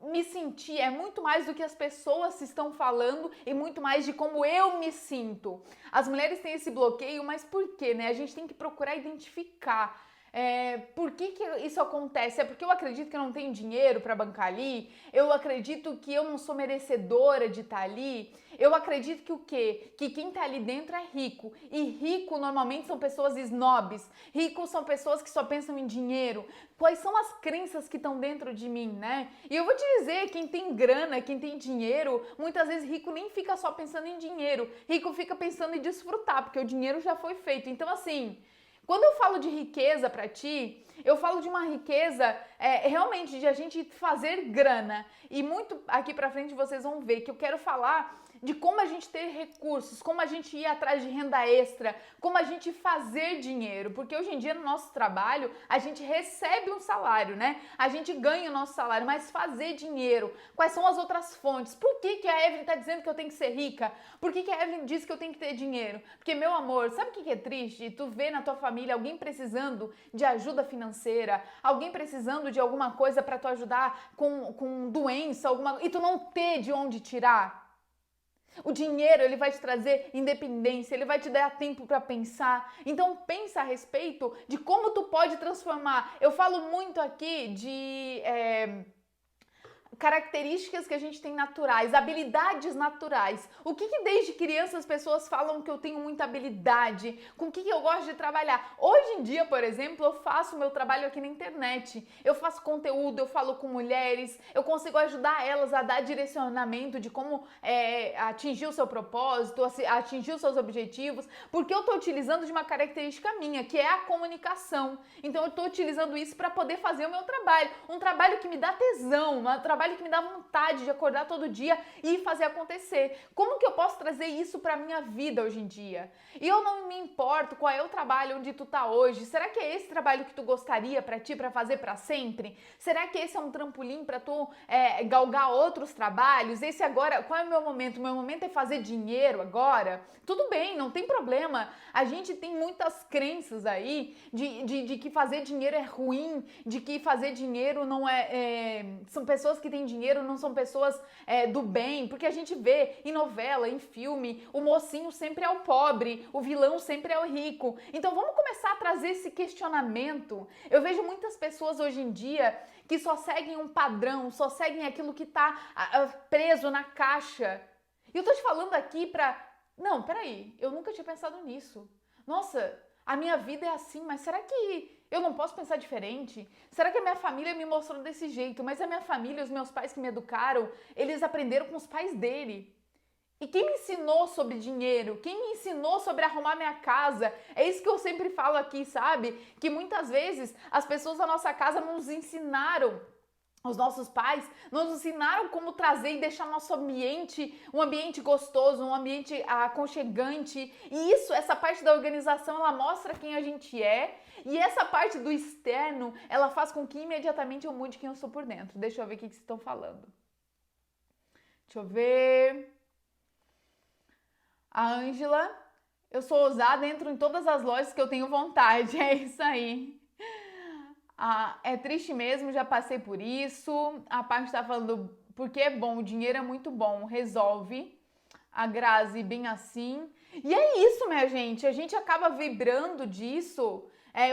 me sentir, é muito mais do que as pessoas estão falando e muito mais de como eu me sinto. As mulheres têm esse bloqueio, mas por quê, né? A gente tem que procurar identificar. Por que isso acontece? É porque eu acredito que eu não tenho dinheiro para bancar ali? Eu acredito que eu não sou merecedora de estar ali? Eu acredito que o quê? Que quem tá ali dentro é rico. E rico normalmente são pessoas snobs. Ricos são pessoas que só pensam em dinheiro. Quais são as crenças que estão dentro de mim, né? E eu vou te dizer, quem tem grana, quem tem dinheiro, muitas vezes rico nem fica só pensando em dinheiro. Rico fica pensando em desfrutar, porque o dinheiro já foi feito. Então assim, quando eu falo de riqueza pra ti, eu falo de uma riqueza realmente de a gente fazer grana. E muito aqui pra frente vocês vão ver que eu quero falar de como a gente ter recursos, como a gente ir atrás de renda extra, como a gente fazer dinheiro. Porque hoje em dia no nosso trabalho a gente recebe um salário, né? A gente ganha o nosso salário, mas fazer dinheiro, quais são as outras fontes? Por que a Evelyn tá dizendo que eu tenho que ser rica? Por que a Evelyn diz que eu tenho que ter dinheiro? Porque, meu amor, sabe o que é triste? Tu vê na tua família alguém precisando de ajuda financeira, alguém precisando de alguma coisa para tu ajudar com doença, e tu não ter de onde tirar. O dinheiro, ele vai te trazer independência, ele vai te dar tempo para pensar. Então pensa a respeito de como tu pode transformar. Eu falo muito aqui de características que a gente tem naturais, habilidades naturais. O que desde criança as pessoas falam que eu tenho muita habilidade, com o que eu gosto de trabalhar. Hoje em dia, por exemplo, eu faço meu trabalho aqui na internet, eu faço conteúdo, eu falo com mulheres, eu consigo ajudar elas a dar direcionamento de como atingir o seu propósito, atingir os seus objetivos, porque eu tô utilizando de uma característica minha, que é a comunicação. Então eu tô utilizando isso para poder fazer o meu trabalho, um trabalho que me dá tesão, um trabalho que me dá vontade de acordar todo dia e fazer acontecer. Como que eu posso trazer isso pra minha vida hoje em dia? E eu não me importo qual é o trabalho onde tu tá hoje. Será que é esse trabalho que tu gostaria pra ti, pra fazer pra sempre? Será que esse é um trampolim pra tu galgar outros trabalhos? Esse agora, qual é o meu momento? O meu momento é fazer dinheiro agora? Tudo bem, não tem problema. A gente tem muitas crenças aí de que fazer dinheiro é ruim, de que fazer dinheiro não são pessoas que têm dinheiro não são pessoas do bem, porque a gente vê em novela, em filme, o mocinho sempre é o pobre, o vilão sempre é o rico. Então vamos começar a trazer esse questionamento. Eu vejo muitas pessoas hoje em dia que só seguem um padrão, só seguem aquilo que está preso na caixa. E eu tô te falando aqui Não, peraí, eu nunca tinha pensado nisso. Nossa, a minha vida é assim, mas será que eu não posso pensar diferente? Será que a minha família me mostrou desse jeito? Mas a minha família, os meus pais que me educaram, eles aprenderam com os pais dele. E quem me ensinou sobre dinheiro? Quem me ensinou sobre arrumar minha casa? É isso que eu sempre falo aqui, sabe? Que muitas vezes as pessoas da nossa casa não nos ensinaram. Os nossos pais nos ensinaram como trazer e deixar nosso ambiente um ambiente gostoso, um ambiente aconchegante. E essa parte da organização, ela mostra quem a gente é. E essa parte do externo, ela faz com que imediatamente eu mude quem eu sou por dentro. Deixa eu ver o que vocês estão falando. Deixa eu ver. A Ângela, eu sou ousada, entro em todas as lojas que eu tenho vontade. É isso aí. É triste mesmo, já passei por isso. A parte está falando, porque é bom, o dinheiro é muito bom, resolve. A Grazi, bem assim. E é isso, minha gente, a gente acaba vibrando disso.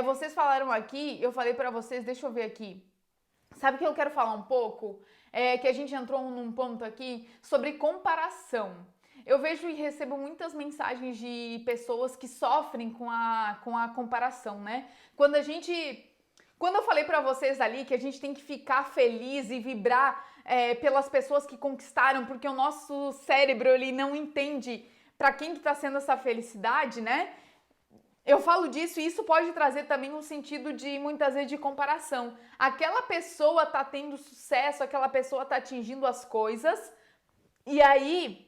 Vocês falaram aqui, eu falei pra vocês, deixa eu ver aqui. Sabe o que eu quero falar um pouco? Que a gente entrou num ponto aqui sobre comparação. Eu vejo e recebo muitas mensagens de pessoas que sofrem com a comparação, né? Quando eu falei pra vocês ali que a gente tem que ficar feliz e vibrar pelas pessoas que conquistaram, porque o nosso cérebro ele não entende pra quem que tá sendo essa felicidade, né? Eu falo disso e isso pode trazer também um sentido de, muitas vezes, de comparação. Aquela pessoa tá tendo sucesso, aquela pessoa tá atingindo as coisas, e aí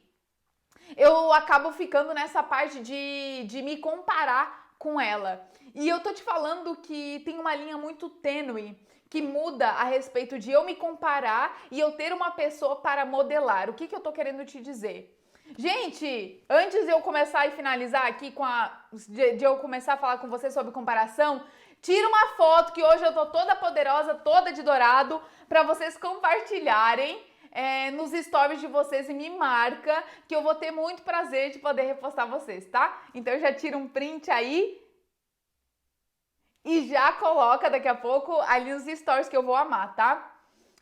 eu acabo ficando nessa parte de me comparar com ela. E eu tô te falando que tem uma linha muito tênue que muda a respeito de eu me comparar e eu ter uma pessoa para modelar. O que eu tô querendo te dizer? Gente, antes de eu começar e finalizar aqui de eu começar a falar com você sobre comparação, tira uma foto que hoje eu tô toda poderosa, toda de dourado, para vocês compartilharem nos stories de vocês e me marca, que eu vou ter muito prazer de poder repostar vocês, tá? Então já tira um print aí e já coloca daqui a pouco ali nos stories que eu vou amar, tá?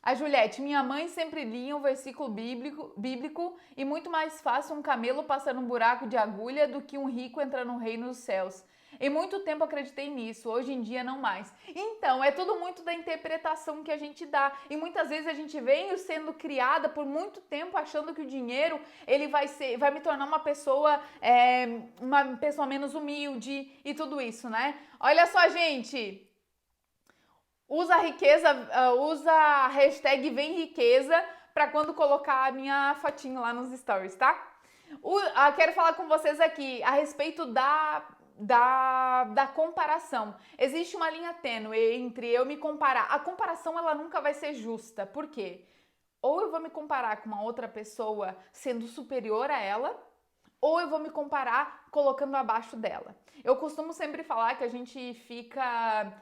A Juliette, minha mãe sempre lia um versículo bíblico e muito mais fácil um camelo passar num buraco de agulha do que um rico entrar no reino dos céus. Em muito tempo acreditei nisso, hoje em dia não mais. Então, é tudo muito da interpretação que a gente dá. E muitas vezes a gente vem sendo criada por muito tempo achando que o dinheiro ele vai me tornar uma pessoa menos humilde e tudo isso, né? Olha só, gente! Usa a hashtag Vem Riqueza para quando colocar a minha fotinho lá nos stories, tá? Quero falar com vocês aqui a respeito da comparação. Existe uma linha tênue entre eu me comparar. A comparação ela nunca vai ser justa. Por quê? Ou eu vou me comparar com uma outra pessoa sendo superior a ela, ou eu vou me comparar colocando abaixo dela. Eu costumo sempre falar que a gente fica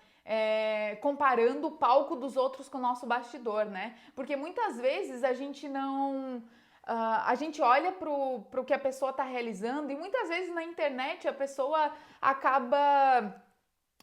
comparando o palco dos outros com o nosso bastidor, né? Porque muitas vezes a gente não... a gente olha pro que a pessoa tá realizando e muitas vezes na internet a pessoa acaba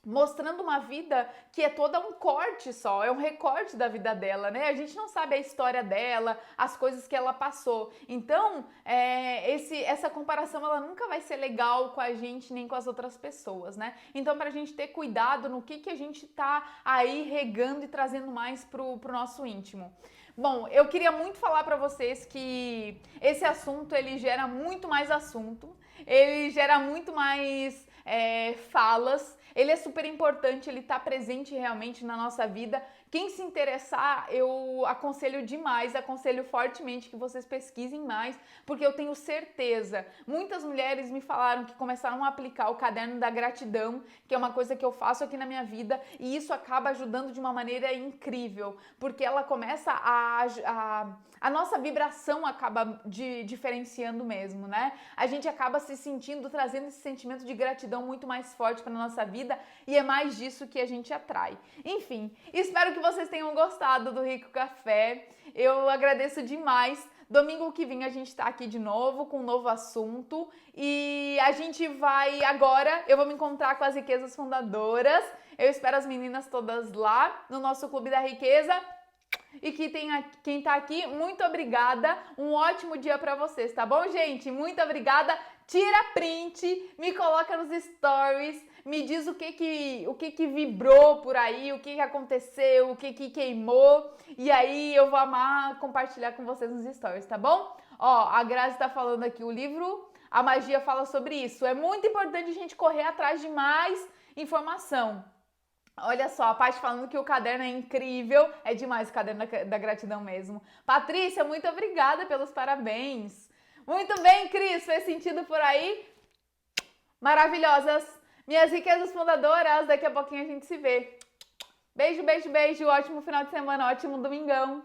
mostrando uma vida que é toda um corte só, é um recorte da vida dela, né? A gente não sabe a história dela, as coisas que ela passou. Então, essa comparação, ela nunca vai ser legal com a gente, nem com as outras pessoas, né? Então, pra gente ter cuidado no que a gente tá aí regando e trazendo mais pro nosso íntimo. Bom, eu queria muito falar pra vocês que esse assunto, ele gera muito mais assunto, ele gera muito mais falas, ele é super importante, ele tá presente realmente na nossa vida. Quem se interessar, eu aconselho demais, aconselho fortemente que vocês pesquisem mais, porque eu tenho certeza, muitas mulheres me falaram que começaram a aplicar o caderno da gratidão, que é uma coisa que eu faço aqui na minha vida, e isso acaba ajudando de uma maneira incrível, porque ela começa a nossa vibração acaba diferenciando mesmo, né? A gente acaba se sentindo, trazendo esse sentimento de gratidão muito mais forte para nossa vida. vida e é mais disso que a gente atrai. Enfim, espero que vocês tenham gostado do Rico Café. Eu agradeço demais. Domingo que vem a gente tá aqui de novo com um novo assunto e a gente vai agora, eu vou me encontrar com as riquezas fundadoras. Eu espero as meninas todas lá no nosso Clube da Riqueza. E quem tá aqui, muito obrigada. Um ótimo dia pra vocês, tá bom, gente? Muito obrigada. Tira print, me coloca nos stories, me diz o que vibrou por aí, o que aconteceu, o que queimou. E aí eu vou amar compartilhar com vocês nos stories, tá bom? Ó, a Grazi tá falando aqui, o livro A Magia fala sobre isso. É muito importante a gente correr atrás de mais informação. Olha só, a Paty falando que o caderno é incrível. É demais o caderno da gratidão mesmo. Patrícia, muito obrigada pelos parabéns. Muito bem, Cris, fez sentido por aí? Maravilhosas. Minhas riquezas fundadoras, daqui a pouquinho a gente se vê. Beijo, beijo, beijo. Ótimo final de semana, ótimo domingão.